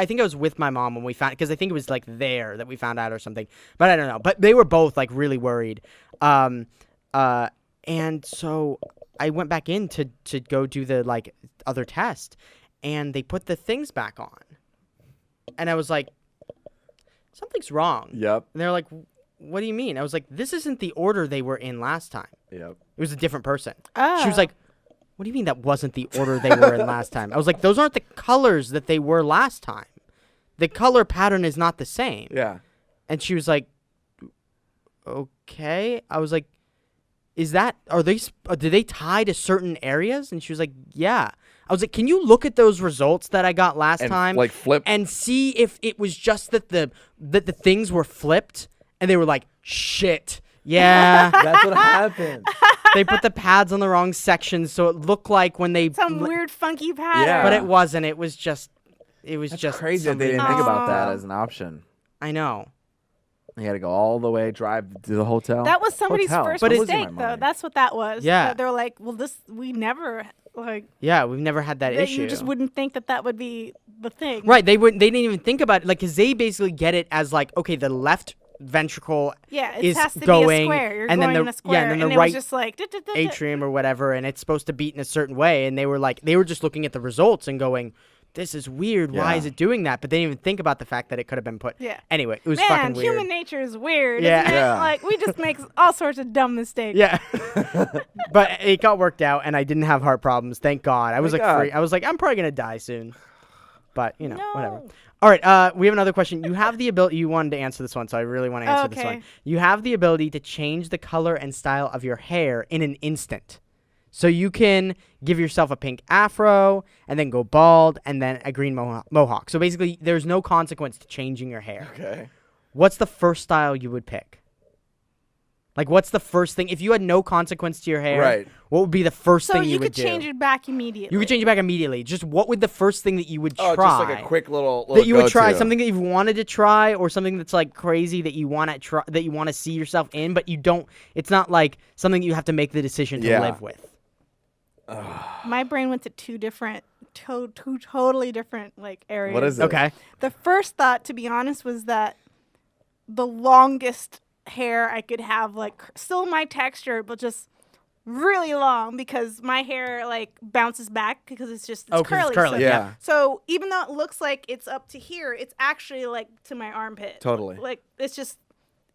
think I was with my mom when we found, because I think it was like there that we found out or something. But I don't know. But they were both like really worried. And so I went back in to go do the like other test, and they put the things back on, and I was like, something's wrong. Yep. And they're like, what do you mean? I was like, this isn't the order they were in last time. Yep. It was a different person. Oh. She was like, what do you mean that wasn't the order they were in last time? I was like, those aren't the colors that they were last time. The color pattern is not the same. Yeah. And she was like, okay. I was like, do they tie to certain areas? And she was like, yeah. I was like, can you look at those results that I got last time? Like flip. And see if it was just that the things were flipped, and they were like, shit. Yeah. That's what happened. They put the pads on the wrong sections, so it looked like when they Some weird funky pattern. Yeah. but it wasn't. It was just That's crazy that something they didn't think about that Aw. as an option. I know. You had to go all the way, drive to the hotel. That was somebody's Hotel. first I'm losing mistake, my though. mind. That's what that was. Yeah. That they're like, well, we never like. Yeah, we've never had that issue. You just wouldn't think that would be the thing. Right, they didn't even think about it, like, because they basically get it as like, okay, the left ventricle Yeah, it is has to going, be a square. You're and going then in a square, and then the it right was just like atrium or whatever, and it's supposed to beat in a certain way, and they were just looking at the results and going, this is weird. Why Yeah. is it doing that? But they didn't even think about the fact that it could have been put. Yeah. Anyway, it was Man, fucking weird. human nature is weird. Yeah. Isn't it? Yeah. Like we just make all sorts of dumb mistakes. Yeah, but it got worked out, and I didn't have heart problems. Thank God. I was Thank like, God. I was like, I'm probably gonna die soon, but whatever. No. All right, we have another question. You have the ability. You wanted to answer this one, so I really want to answer this Okay. one. You have the ability to change the color and style of your hair in an instant. So you can give yourself a pink afro, and then go bald, and then a green mohawk. So basically, there's no consequence to changing your hair. Okay. What's the first style you would pick? Like, what's the first thing? If you had no consequence to your hair, Right. what would be the first So thing you you could would do? change it back immediately. You could change it back immediately. Just what would the first thing that you would Oh, try? just like a quick little that you would try, go-to. something that you've wanted to try, or something that's like crazy that you want to try, that you want to see yourself in, but you don't. It's not like something you have to make the decision to Yeah. live with. My brain went to two totally different like areas. What is it? Okay. The first thought, to be honest, was that the longest hair I could have, like still my texture, but just really long, because my hair like bounces back because it's 'cause it's curly. curly, So, yeah. so even though it looks like it's up to here, it's actually like to my armpit. Totally. Like it's just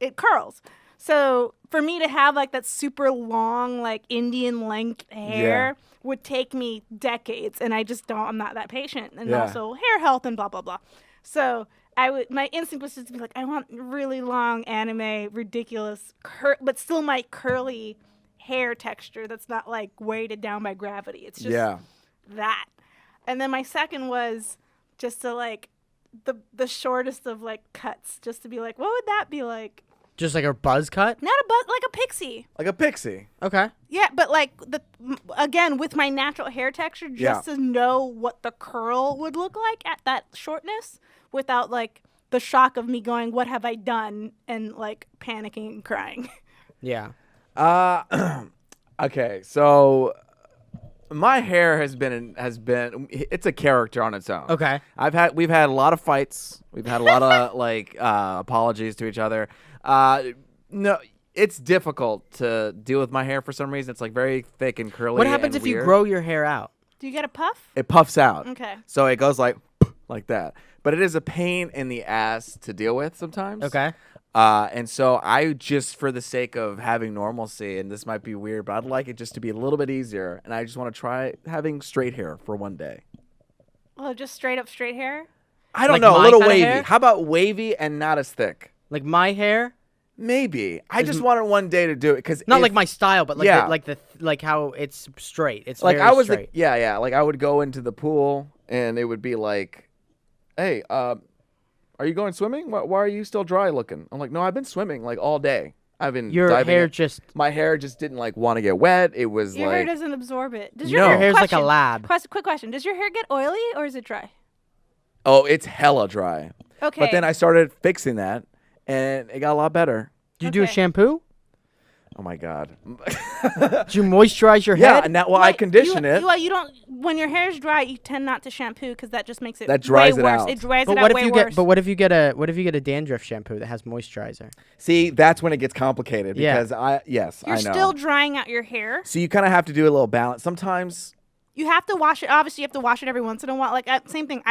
it curls. So for me to have like that super long, like Indian length hair would take me decades, and I just don't. I'm not that patient, and Yeah. also hair health and blah blah blah. So my instinct was just to be like, I want really long anime, ridiculous, but still my curly hair texture that's not like weighted down by gravity. It's just that. And then my second was just to like the shortest of like cuts, just to be like, what would that be like? Just like a buzz cut? Not a buzz, like a pixie. Like a pixie. Okay. Yeah, but like again with my natural hair texture, just to know what the curl would look like at that shortness, without like the shock of me going, "What have I done?" and like panicking and crying. Yeah. Okay, so my hair has been it's a character on its own. Okay. We've had a lot of fights. We've had a lot of like apologies to each other. No, it's difficult to deal with my hair for some reason. It's like very thick and curly. What happens and if you weird. grow your hair out? Do you get a puff? It puffs out. Okay. So it goes like that. But it is a pain in the ass to deal with sometimes. Okay. And so I just, for the sake of having normalcy, and this might be weird, but I'd like it just to be a little bit easier. And I just want to try having straight hair for one day. Well, just straight up straight hair? I don't Like know, a my little kinda wavy. hair? How about wavy and not as thick? Like my hair? Maybe. I just wanted one day to do it because Not like my style, but like Yeah. like how it's straight. It's like very I was straight. yeah. Like I would go into the pool and it would be like, hey, are you going swimming? Why are you still dry looking? I'm like, no, I've been swimming like all day. I've been Your diving hair in. just My hair just didn't like want to get wet. It was Your like hair doesn't absorb it. Does No. your your hair's like a question- lab. Quick question. Does your hair get oily or is it dry? oh, it's hella dry. Okay. But then I started fixing that and it got a lot better. Did you do a Okay. shampoo? Oh my god. Did you moisturize your Yeah, head? and now I Wait, condition it. You don't. When your hair's dry, you tend not to shampoo because that just makes it That dries way it worse. out. It dries But it what out if way you worse. get? But what if you get a dandruff shampoo that has moisturizer? See, that's when it gets complicated Yeah. because I You're know. still drying out your hair. So you kind of have to do a little balance. Sometimes You have to wash it. Obviously, you have to wash it every once in a while. Like same thing.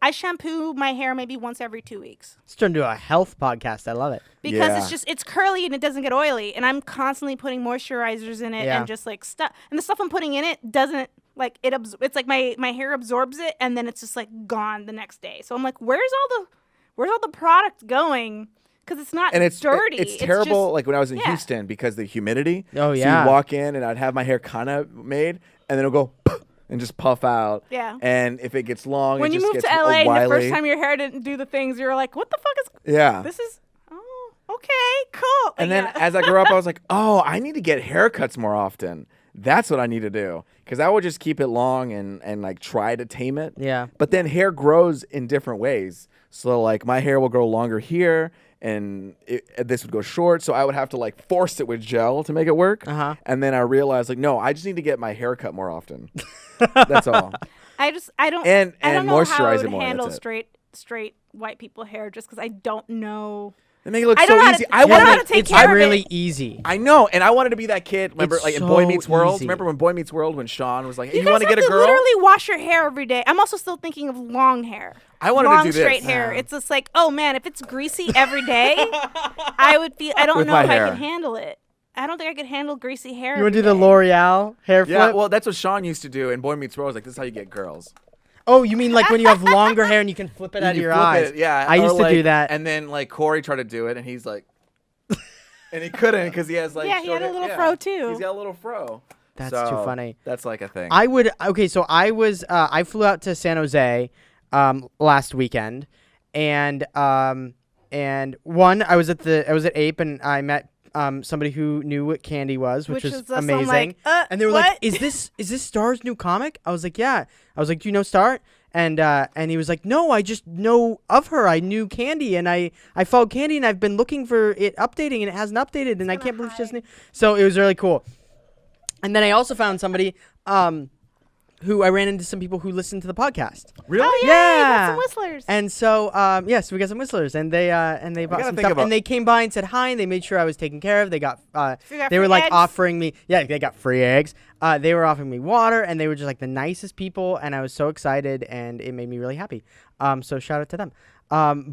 I shampoo my hair maybe once every 2 weeks It's turned into a health podcast. I love it. because Yeah. it's curly and it doesn't get oily. And I'm constantly putting moisturizers in it Yeah. and just like stuff. And the stuff I'm putting in it doesn't like it. It's like my hair absorbs it and then it's just like gone the next day. So I'm like, where's all the product going? Because it's not and it's dirty. It's terrible. just- like when I was in yeah. Houston because the humidity. Oh, So yeah. you walk in and I'd have my hair kind of made, and then it'll go and just puff out. Yeah. And if it gets long, When it you just moved gets to LA and the wily. first time your hair didn't do the things, you were like, what the fuck is Yeah. this? Is okay, cool. And then Yeah. as I grew up, I was like, oh, I need to get haircuts more often. That's what I need to do. Because I would just keep it long and like try to tame it. Yeah. But then hair grows in different ways. So like my hair will grow longer here and this would go short. So I would have to like force it with gel to make it work. Uh-huh. And then I realized like, no, I just need to get my hair cut more often. That's all. I don't And know how I moisturize would it more, handle that's it. straight white people hair just because I don't know. They make it look I so don't know how to- easy. I don't know how to take it's care of really it. easy. I know, and I wanted to be that kid. Remember, It's like in Boy so Meets World. easy. Remember when Boy Meets World when Sean was like, "Hey, you guys want to have get a girl?" literally wash your hair every day. I'm also still thinking of long hair. I wanted to long do this. straight hair. Yeah. It's just like, oh man, if it's greasy every day, I would feel. I don't With know my if hair. I could handle it. I don't think I could handle greasy hair. You want to every do the day. L'Oreal hair flip? Yeah, well, that's what Sean used to do in Boy Meets World. Like, this is how you get girls. Oh, you mean like when you have longer hair and you can flip it out of You your flip eyes? it, yeah. I or used to do like- that. And then like Corey tried to do it, and he's like, and he couldn't because he has like. Yeah, he had short a little hair. fro, too. He's got a little fro. That's So, too funny. That's like a thing. So I flew out to San Jose last weekend, and one I was at Ape and I met somebody who knew what candy was, which was is just, I'm amazing. like, And they were what? like, "Is this Star's new comic?" I was like, "Yeah." I was like, "Do you know Star?" And he was like, "No, I just know of her. I knew Candy, and I followed Candy, and I've been looking for it updating, and it hasn't updated, and I can't believe she just knew." So it was really cool. And then I also found somebody who I ran into some people who listened to the podcast. Really? Oh, yeah, Yeah. you got some whistlers. And so, so we got some whistlers, and they bought gotta some think stuff, about- and they came by and said hi, and they made sure I was taken care of. They got, you got they were free like eggs? offering me, they got free eggs. They were offering me water, and they were just like the nicest people, and I was so excited, and it made me really happy. So shout out to them.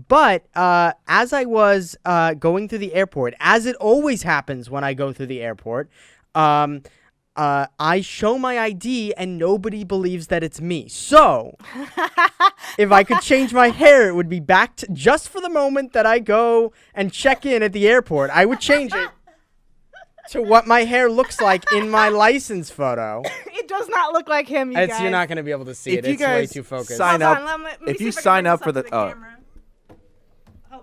But as I was going through the airport, as it always happens when I go through the airport, I show my ID and nobody believes that it's me. So, if I could change my hair, it would be back to just for the moment that I go and check in at the airport. I would change it to what my hair looks like in my license photo. It does not look like him, you guys. You're not going to be able to see If it. you It's way guys too focused. sign Hold up, on, let me if see you I can sign bring up this for the, camera.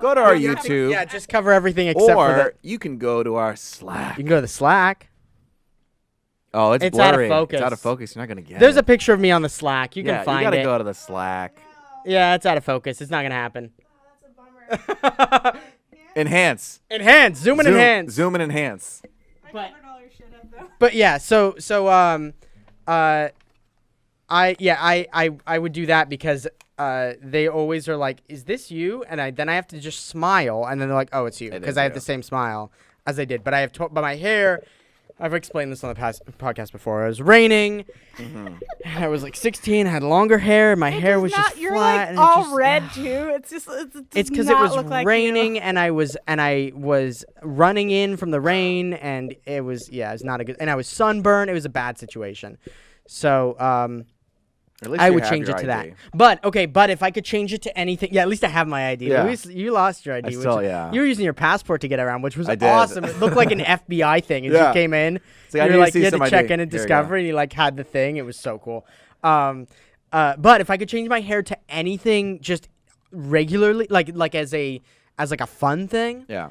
Go to our YouTube. Yeah, just cover everything except for Or you can go to our Slack. You can go to the Slack. Oh, it's It's out of blurry. focus. It's out of focus. You're not going to get There's it. a picture of me on the Slack. You yeah, can find you gotta it. go to the Slack. Yeah, it's out of focus. It's not gonna happen. That's a bummer. Enhance. Enhance. Zoom and enhance. Zoom and enhance. I covered all your shit up though. But yeah, I would do that because they always are like, "Is this you?" And then I have to just smile, and then they're like, "Oh, it's you," because I have the same smile as I did. But I have but my hair. I've explained this on the past podcast before. It was raining. I was like 16, had longer hair. My hair was just You're flat. like and all just, red too. It's just It's because it was raining, and I was running in from the rain, and it was not a good. And I was sunburned. It was a bad situation. So At least I you would have change your it to ID. that. But if I could change it to anything, at least I have my ID. Yeah. Luis, you lost your ID. I still, yeah. You were using your passport to get around, which was I did. awesome. It looked like an FBI thing as Yeah. you came in. It's like, I you need were to like see you had some to check ID. in at Here you Discovery, and you like had the thing. It was so cool. But if I could change my hair to anything, just regularly, like as like a fun thing. Yeah.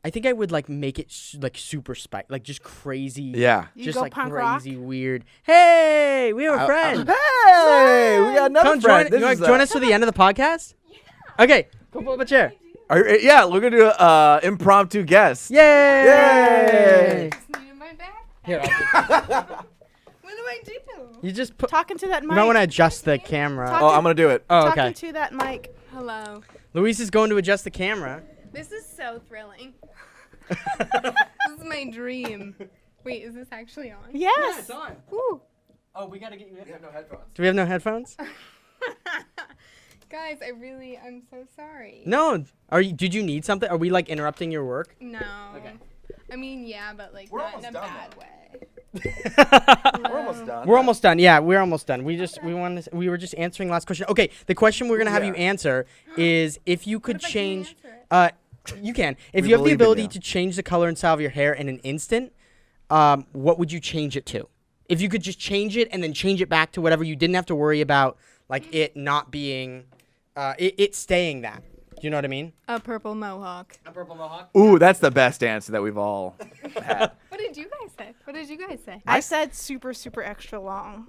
I think I would like make it like super like just crazy. Yeah. You Just go like punk rock? crazy weird. Hey, we have a friend. Hey, we got another Come friend. join. You want to join us to the end of the podcast? Yeah. Okay. Come pull up a chair. Yeah, we're gonna do a impromptu guest. Yay! Yay! Just needed my back. Here, What do I do? you just put. Talking to that mic. You might want to adjust the camera. Talk- Oh, I'm gonna do it. Oh, Talking okay. to that mic. Hello. Luis is going to adjust the camera. This is so thrilling. This is my dream. Wait, is this actually on? Yes. on. Woo. Oh, we gotta get you. We have no headphones. Do we have no headphones? Guys, I'm so sorry. No. Did you need something? Are we like interrupting your work? No. Okay. I mean, yeah, but like We're not almost in a done, bad though. way. We're almost done. We're almost done. Yeah, we're almost done. We were just answering last question. Okay, the question we're gonna have you answer is if you could if I can't change. answer You can. If We you have the believe in ability you. to change the color and style of your hair in an instant, what would you change it to? If you could just change it and then change it back to whatever, you didn't have to worry about like it not being, it staying that. Do you know what I mean? A purple mohawk. A purple mohawk. Ooh, that's the best answer that we've all had. What did you guys say? What did you guys say? I said super, super extra long.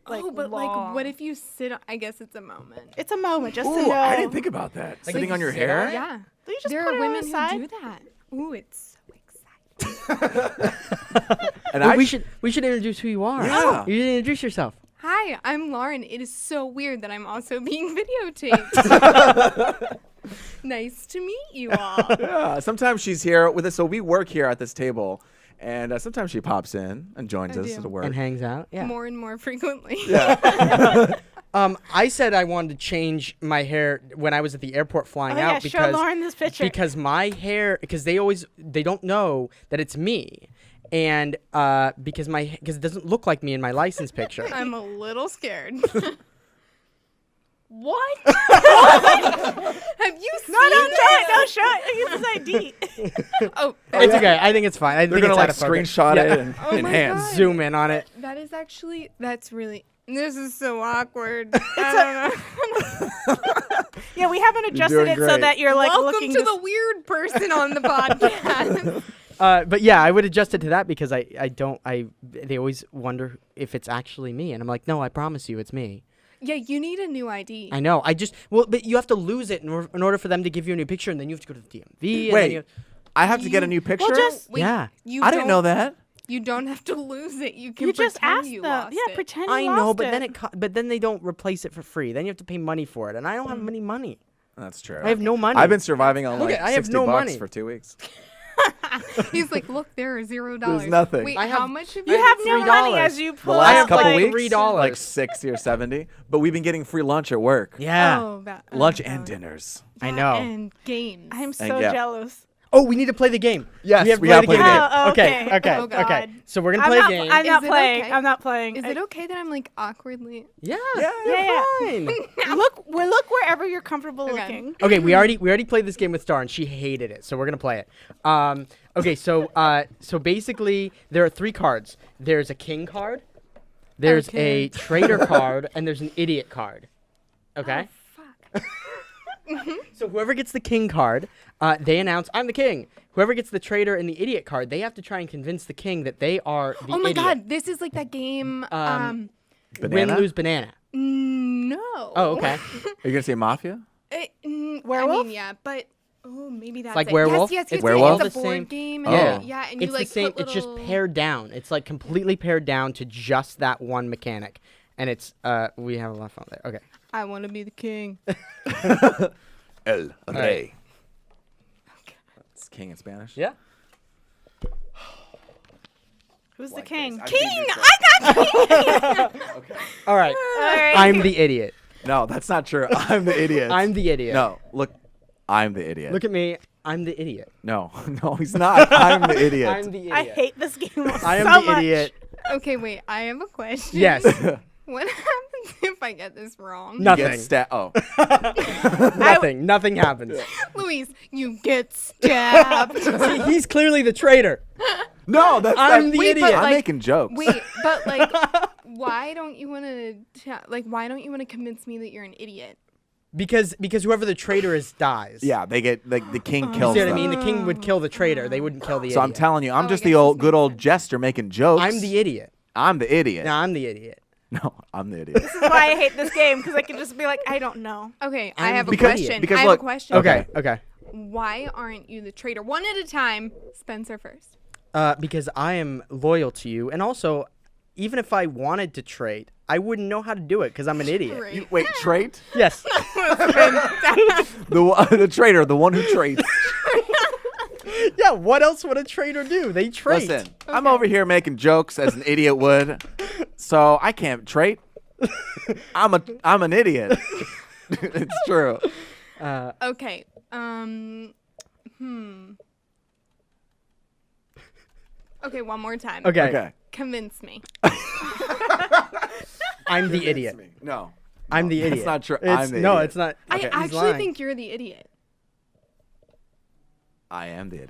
Like, but like, long. what if you sit on, I guess it's a moment. It's a moment, just to Ooh, know. I didn't think about that. Sitting on your hair? Yeah. You just There put are it on women the who side. do that. Ooh, it's so exciting. And Well, I we should introduce who you are. Yeah. You should introduce yourself. Hi, I'm Lauren. It is so weird that I'm also being videotaped. Nice to meet you all. Yeah, sometimes she's here with us. So we work here at this table, and sometimes she pops in and joins I us do. to work. And hangs out. Yeah. More and more frequently. I said I wanted to change my hair when I was at the airport flying Oh, yeah, out show because Lauren this picture. because my hair because they don't know that it's me, and because it doesn't look like me in my license picture. I'm a little scared. What? Have you seen No, don't show it. this? Don't show it. It's his ID. Oh, It's okay. I think it's fine. I They're think gonna it's like out of focus. screenshot Yeah. it and Oh my enhance. God. Zoom in on it. that is actually, this is so awkward. I don't know. Yeah, we haven't adjusted doing it so great. that you're like Welcome looking to the weird person on the podcast. But yeah, I would adjust it to that because they always wonder if it's actually me, and I'm like, no, I promise you, it's me. Yeah, you need a new ID. I know. But you have to lose it in order for them to give you a new picture, and then you have to go to the DMV. And then Wait, I have to get a new picture? just Wait, Yeah. you I didn't know don't- that. You don't have to lose it. You can You just pretend asked you them. lost Yeah, it. pretend I you know, lost but it. then then they don't replace it for free. Then you have to pay money for it, and I don't have any money. That's true. I have no money. I've been surviving on Look like at- I have 60 no bucks money. for 2 weeks. He's like, look, there are $0. There's nothing. Wait, I have- how much have You have no $3. money as you The pull last have, out, couple like, weeks, $3. like 60 or 70. But we've been getting free lunch at work. Yeah, Oh, Lunch and dinners. I know. And games. I'm so yeah. jealous. Oh, we need to play the game. Yes, we have to we play gotta the play game. the game. Oh, Okay, okay. okay, Oh, okay. God. So we're gonna I'm play not, a game. I'm not Is it playing. okay? I'm not playing. Is it okay that I'm like awkwardly? Yeah, Yeah, Yeah, fine. Look wherever you're comfortable Okay. looking. Okay, we already played this game with Star, and she hated it, so we're gonna play it. Okay, so basically there are 3 cards. There's a king card, there's Okay. a traitor card, and there's an idiot card. Okay. Oh, fuck. So whoever gets the king card, they announce, I'm the king. Whoever gets the traitor and the idiot card, they have to try and convince the king that they are the idiot. Oh my god, this is like that game. Banana? Win, lose, banana. No. Oh, okay. Are you gonna say mafia? Werewolf? I mean, yeah, but maybe that's like it. werewolf? Yes, It's werewolf? It's a board Same- game. Yeah. Yeah, and It's you like the same. put It's just little- pared down. It's like completely pared down to just that one mechanic, and it's we have a lot of fun there. Okay. I want to be the king. El Rey. right. It's king in Spanish. Yeah. Who's the Like king? this. King! I I Okay. All right. got I'm the idiot. No, that's not true. I'm the idiot. I'm the idiot. No, look, I'm the idiot. Look at me. I'm the idiot. No, no, he's not. I'm the idiot. I'm the idiot. I hate this game I am so the much. idiot. Okay, wait. I have a question. Yes. What happens if I get this wrong? Nothing. Oh, Nothing. Nothing happens. Luis, you get stabbed. See, he's clearly the traitor. no, that's I'm the Wait, but, idiot. I'm like- making jokes. Wait, but like, why don't you want to? Why don't you want to convince me that you're an idiot? Because whoever the traitor is dies. Yeah, they get like the king You kills see what I them. mean? The king would kill the traitor. They wouldn't kill the So idiot. I'm telling you, I'm Oh, I just guess the old this good makes old sense. jester making jokes. I'm the idiot. I'm the idiot. No, I'm the idiot. No, I'm the idiot. This is why I hate this game, because I can just be like, I don't know. Okay, I I'm have a because- question. because I have look- a question. Okay. Okay. Why aren't you the traitor? One at a time. Spencer first. Because I am loyal to you, and also, even if I wanted to trade, I wouldn't know how to do it because I'm an idiot. Great. Wait, trait? Yes. The traitor, the one who traits. Yeah. What else would a traitor do? They trade. Listen, I'm over here making jokes as an idiot would, so I can't trait. I'm an idiot. It's true. Okay. Okay, one more time. Okay. Okay. Convince me. I'm the idiot. No. I'm the idiot. That's not true. It's- I'm the no, idiot. it's not. I He's actually lying. think you're the idiot. I am the idiot.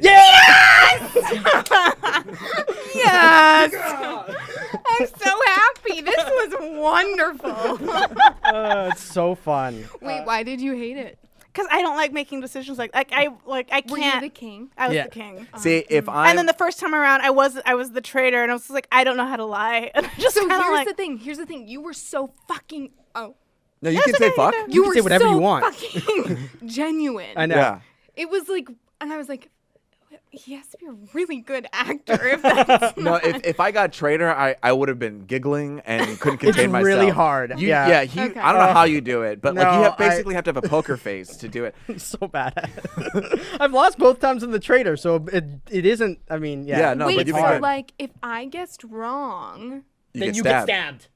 Yes! I'm so happy. This was wonderful. It's so fun. Wait, why did you hate it? Because I don't like making decisions I Were you can't. the king? I was Yeah. the king. See, if I'm And then the first time around, I was the traitor, and I was just like, I don't know how to lie. And I just So kind of here's like, the thing. Here's the thing. You were so fucking. Oh. no, you can say fuck. You can were say whatever so you want. fucking genuine. I know. Yeah. It was like, and I was like, he has to be a really good actor if that's No, if I got traitor, I would have been giggling and couldn't It's contain myself. really hard. You, Yeah. yeah. Okay. I don't know how you do it, but like No, you basically have to have a poker face to do it. I'm so bad at it. I've lost both times in the traitor, so it isn't. I mean, yeah. Yeah, no, Wait, but you've so been good. like, if I guessed wrong, You then get you stabbed. get stabbed.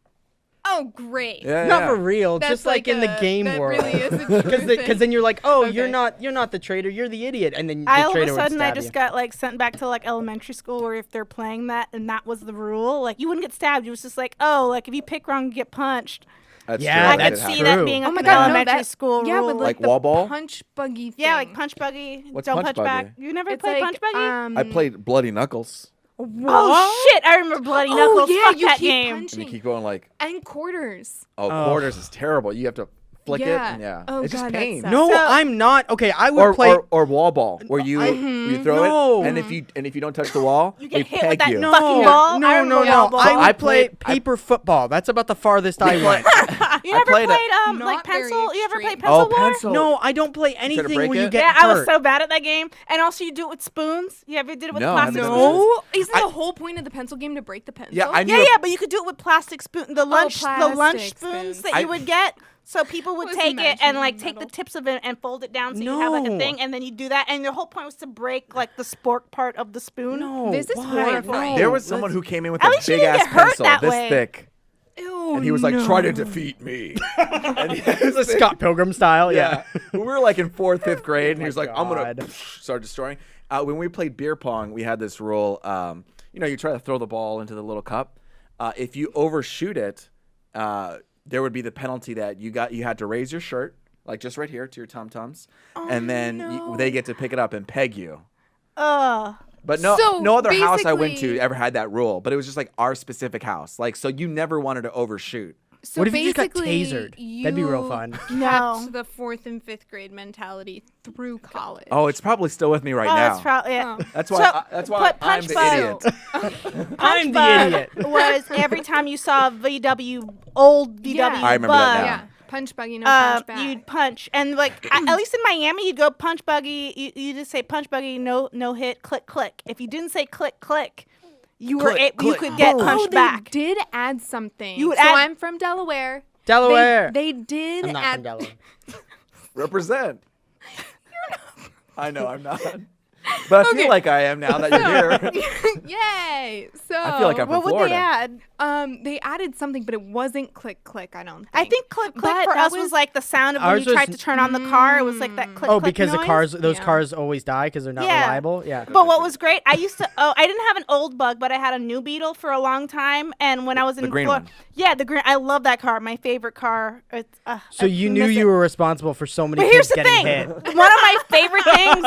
oh great. Yeah, Not yeah. for real, That's just like in the a- game that world. really is a true Because thing. then you're like, oh, Okay. you're not the traitor, you're the idiot, and then the all of traitor a would sudden I stab just you. got like sent back to like elementary school where if they're playing that and that was the rule, like you wouldn't get stabbed. You was just like, oh, like if you pick wrong, you get punched. That's Yeah, true. I That could did see happen. that True. being Oh up my in God, no, elementary that- school Yeah, rule. with Like like, wall the ball? punch buggy thing. Yeah, like punch buggy. What's don't punch punch back. buggy? You never It's played like, punch buggy? I played Bloody Knuckles, Oh shit! I remember Bloody Knuckles. Oh yeah, Fuck you that keep game. and you punching keep going like, and quarters. quarters is terrible. You have to flick it. Yeah. And yeah. Oh, it's just God, that pain. sucks. No, So- I'm not. Okay, I would play. Or wall ball, where you throw No. it, and if you don't touch the wall, You they get hit peg with that you. no, fucking ball? I no, remember no, wall no. ball. I would I play played- paper football. That's about the farthest I went. You never played played, it. like Not very pencil? You ever extreme. played pencil Oh, war? pencil. No, I don't play to anything break where you it? get Yeah, I was hurt. so bad at that game. And also you do it with spoons. You ever did it with No, I plastic haven't spoons? done No, isn't the whole point of the pencil game to break the pencil? Yeah, I knew Yeah, it- yeah, but you could do it with plastic spoon. The lunch plastic spoons spoons. that I- you would get. So people would Was take it and imagining like take the metal. tips of it and fold it down so you have like a No. thing, and then you do that. And the whole point was to break like the spork part of the spoon. No, This is why? horrifying. No, There was someone who came in with At a least you big didn't ass get hurt pencil, that this way. thick, Ew, and he was like, no. "Try to defeat me." And he This is Scott Pilgrim style. yeah, we were like in 4th, 5th grade, and he my was like, "I'm gonna God. start destroying." When we played beer pong, we had this rule. You try to throw the ball into the little cup. If you overshoot it, there would be the penalty that you had to raise your shirt, like just right here to your tum-tums, and then they get to pick it up and peg you. But no So, other house I went to basically- ever had that rule. But it was just like our specific house. Like, so you never wanted to overshoot. So What if you just got basically, tasered? That'd be real fun. No. kept the 4th and 5th grade mentality through college. Oh, it's probably still with me right Oh, now. that's probably yeah. Oh. That's why. That's why but I'm punch the bug- idiot. I'm the Bug idiot. was every time you saw a old VW Yeah. I remember bug, that now. Yeah. Punch buggy, no punch back. you'd punch, and like at least in Miami, you'd go punch buggy. You just say punch buggy, no hit, click click. If you didn't say click click, you were Click, you click, could get boom. punched they back. did add something. You would so add- I'm from Delaware. Delaware. They did I'm not add. from Delaware. Represent. I know I'm not, but I Okay. feel like I am now that you're here. Yay! So I feel like I'm from What would Florida. they add? they added something, but it wasn't click click. I don't think. I think click click But for that us was like the sound of when Ours you tried was- to turn on the car. It was like that click. Oh, click because noise. those Yeah. cars always die because they're not Yeah. reliable. Yeah. But what was great, I used to. Oh, I didn't have an old bug, but I had a new Beetle for a long time. And when I was in The green Florida, one. yeah, the green. I love that car. My favorite car. It's, So you knew you were responsible for so many But here's kids the getting thing. hit. One of my favorite things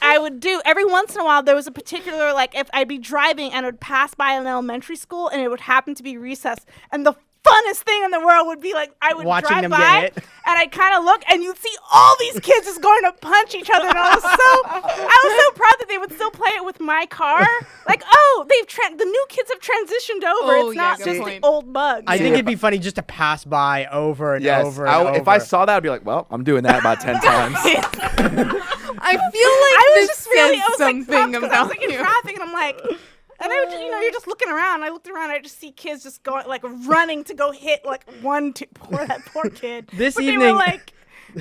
I would do every once in a while. There was a particular like if I'd be driving and I would pass by an elementary school and it would happen to be recess, and the funnest thing in the world would be like I would Watching drive them by get hit. and I kind of look and you'd see all these kids just going to punch each other, and I was so proud that they would still play it with my car. Like, oh, the new kids have transitioned over. Oh, It's yeah, not good just point. the old bugs. I think it'd be funny just to pass by over and Yes. over and over. If I saw that, I'd be like, well, I'm doing that about 10 times. I feel like I was this just really, says I was like, something pumped 'cause I was about like in you. traffic, and I'm like, and I would, you're just looking around. I looked around, I just see kids just going, like, running to go hit, like, that poor kid. This but they evening- were like,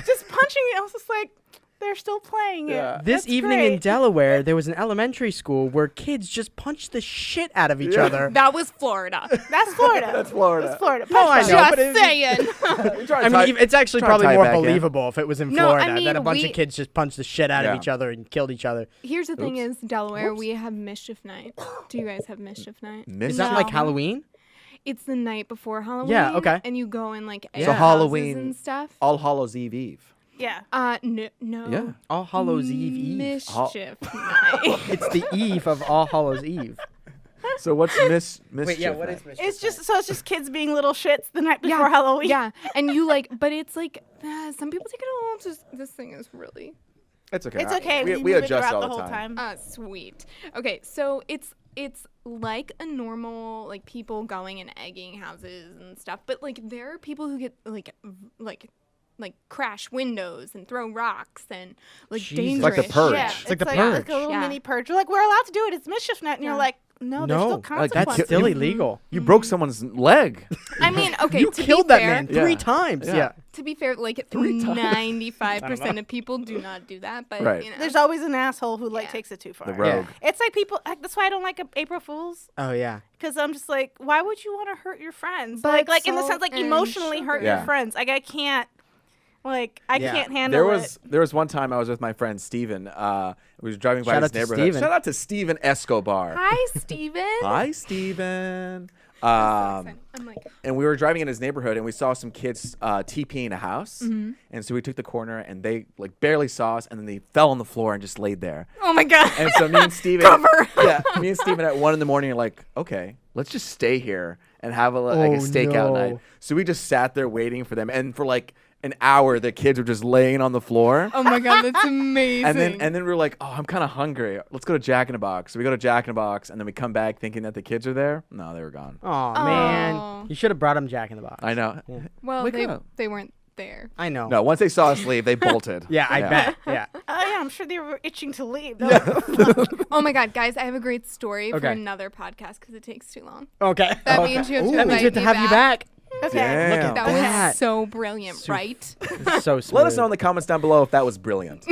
just punching it. I was just like, they're still playing Yeah. it. This That's evening in great. Delaware, there was an elementary school where kids just punched the shit out of each Yeah. other. That was Florida. That's Florida. That's Florida. That's Florida. No, I Punch know, bug. but Just saying. I mean, it's actually try to probably tie it more back in. believable if it was in No, I Florida mean, that a bunch we- of kids just punched the shit out Yeah. of each other and killed each other. Here's the thing: Oops. is Delaware, we have mischief night. Do you guys have mischief night? Is that No. like Halloween? It's the night before Halloween. Yeah, okay. And you go in like egg So houses Halloween- and stuff. All Hallows Eve. Yeah. No. Yeah. All Hallows Eve. Mischief night. It's the eve of All Hallows Eve. So what's mischief? Wait, yeah, what night? is mischief? It's just kids being little shits the night before Yeah, Halloween. Yeah, and you like, but it's like some people take it a little. Just this thing is really It's okay. It's okay. We move it adjust throughout all the the whole time. sweet. Okay, so it's like a normal like people going and egging houses and stuff, but like there are people who get like crash windows and throw rocks and like Jesus. dangerous. Like the Purge. Yeah, It's like the like Purge. a little Yeah. mini purge. You're like, we're allowed to do it. It's mischief night, and you're Yeah. like, no, there's still No, like, consequences. that's still you- illegal. You broke someone's leg. I mean, okay, You to killed be that fair, man Yeah. 3 times. Yeah. Yeah. To be fair, like 95% of people do not do that, but Right. you know. There's always an asshole who like Yeah. takes it too far. The rogue. It's like people. That's why I don't like April Fools. Oh yeah. Because I'm just like, why would you want to hurt your friends? But Like in the salt sense, like and emotionally hurt sugar. Yeah. your friends. Like I can't. Like I Yeah. can't handle There was one time I was with my friend Steven. We was driving by Shout his out to neighborhood. Steven. Shout out to Steven Escobar. Hi, Steven. Hi, Steven. I'm like, And we were driving in his neighborhood, and we saw some kids TPing a house. Mm-hmm. And so we took the corner, and they like barely saw us, and then they fell on the floor and just laid there. Oh my god. And so me and Steven, me and Steven at 1 a.m. are like, okay, let's just stay here and have a stakeout no. night. So we just sat there waiting for them, and for like an hour, the kids were just laying on the floor. oh my god, that's amazing. And then we were like, oh, I'm kind of hungry. Let's go to Jack in the Box. So we go to Jack in the Box, and then we come back thinking that the kids are there. No, they were gone. Oh Aw. man. You should have brought him Jack in the Box. I know. well, Wake up. they weren't there. I know. No, once they saw us leave, they bolted. Yeah, I bet. Yeah. Oh yeah, I'm sure they were itching to leave. Oh my god, guys, I have a great story for Okay. another podcast because it takes too long. Okay. That means you have to That means we have invite to me have you back. Okay. Damn. Look at That that. was so brilliant, right? So smooth. Let us know in the comments down below if that was brilliant.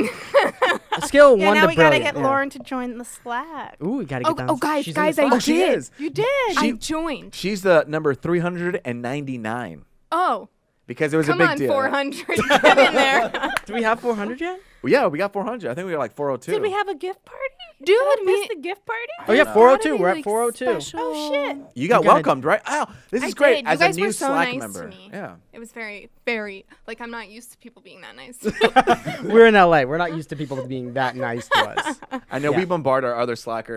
Skill Yeah, 1 now to we gotta brilliant. get Yeah. Lauren to join the Slack. Ooh, we gotta get down. Oh, guys, she's in the I Slack. Oh, she did. is. You did. I joined. She's the number 399 Oh, because it was come a big on, deal. 400. Get in there. Do we have 400 yet? Well, yeah, we got 400. I think we got like 402. Did we have a gift party? Dude, Did I we- miss the gift party? Oh yeah, No. 402. Gotta be, We're at like, 402. special. Oh shit. You got You gotta- welcomed, right? Oh, this I is great. did. As You guys a new were so Slack nice member. to me. Yeah. It was very, very, like, I'm not used to people being that nice. We're in LA. We're not used to people being that nice to us. I know Yeah. we bombard our other Slack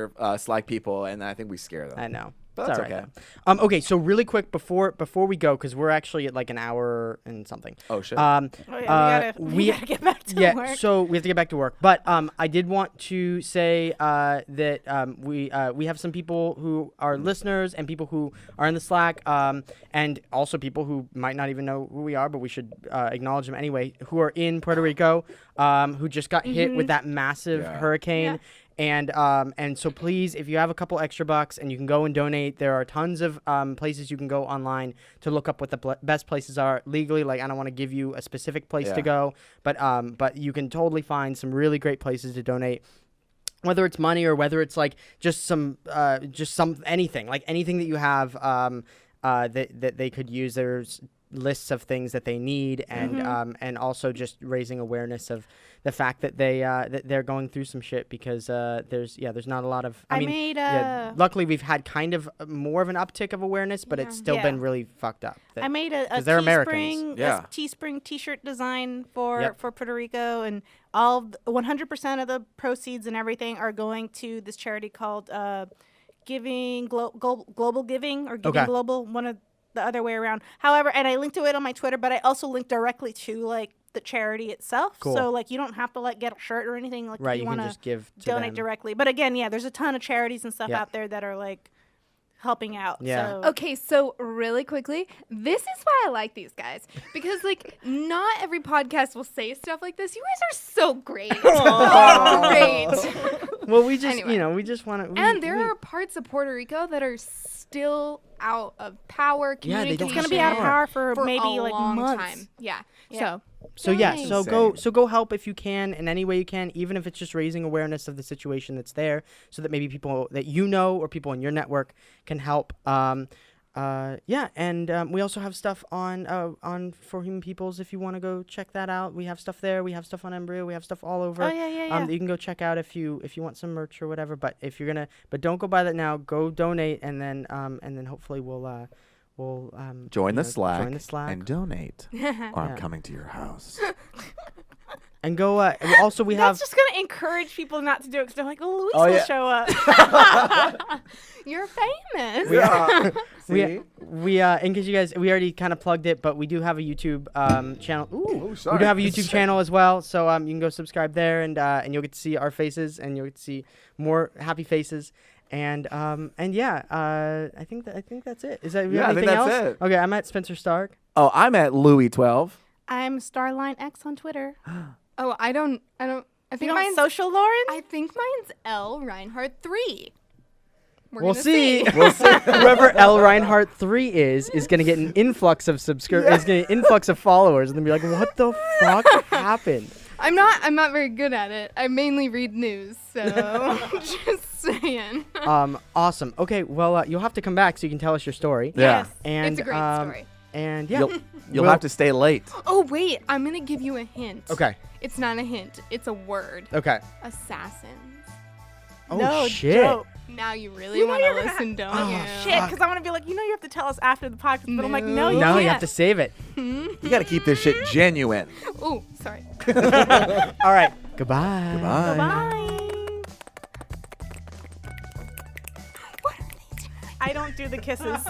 people, and I think we scare them. I know. But that's It's all okay. right. Okay, so really quick before we go, because we're actually at like an hour and something. Oh shit. Oh, yeah, we gotta get back to work. So we have to get back to work. But I did want to say that we have some people who are listeners and people who are in the Slack, and also people who might not even know who we are, but we should acknowledge them anyway, who are in Puerto Rico, who just got hit with that massive hurricane. Yeah. And so please, if you have a couple extra bucks and you can go and donate, there are tons of places you can go online to look up what the best places are legally. Like, I don't want to give you a specific place to go, but you can totally find some really great places to donate. Whether it's money or whether it's like just some anything, like anything that you have that they could use. There's lists of things that they need, and also just raising awareness of the fact that they're going through some shit, because there's not a lot of luckily we've had kind of more of an uptick of awareness, but it's still been really fucked up. I made a Teespring t-shirt design for Puerto Rico, and 100% of the proceeds and everything are going to this charity called Giving Global Giving, or Giving Global, one of the other way around. However, and I linked to it on my Twitter, but I also linked directly to like the charity itself. Cool. So like you don't have to like get a shirt or anything. Like right, you can just give to donate them directly. But again, there's a ton of charities and stuff out there that are like helping out. Yeah. So. Okay, so really quickly, this is why I like these guys, because like not every podcast will say stuff like this. You guys are so great. Great. Well, we just Anyway. We just want to. And there are parts of Puerto Rico that are still out of power. They don't It's gonna be out of power for maybe a like long months. time. Yeah. So Nice. go help if you can in any way you can, even if it's just raising awareness of the situation that's there, so that maybe people that you know or people in your network can help. And we also have stuff on For Human Peoples. If you want to go check that out, we have stuff there. We have stuff on Embryo. We have stuff all over. Oh yeah. That you can go check out if you want some merch or whatever. But if you're gonna, but don't go buy that now. Go donate, and then hopefully we'll join the Slack and donate, or I'm coming to your house. And go. Also, we That's have. just gonna encourage people not to do it because they're like, "Oh, Luis will show up." You're famous. We in case you guys, we already kind of plugged it, but we do have a YouTube channel. We do have a YouTube channel as well, so you can go subscribe there, and you'll get to see our faces, and you'll get to see more happy faces. And I think that's it. Is that I think that's it. Okay, I'm at Spenser Starke. Oh, I'm at Louis12. I'm Starline X on Twitter. Oh, I think You don't mine's social, Lauren? I think mine's L Reinhard 3. We'll see. Whoever L Reinhard 3 is gonna get an influx of is gonna get an influx of followers, and then be like, "What the fuck happened?" I'm not very good at it. I mainly read news, so just saying. Awesome. Okay, well, you'll have to come back so you can tell us your story. Yeah. Yes. And It's a great story. And yeah, You'll have to stay late. Oh wait, I'm gonna give you a hint. Okay. It's not a hint. It's a word. Okay. Assassins. Oh no, shit. Joke. Now you really You know want to you're gonna listen, don't Oh, you? Shit, because I want to be like, you have to tell us after the podcast, but I'm like, no, you No, can't. you have to save it. You got to keep this shit genuine. Ooh, sorry. All right. Goodbye. Goodbye. Bye. What are they doing? I don't do the kisses.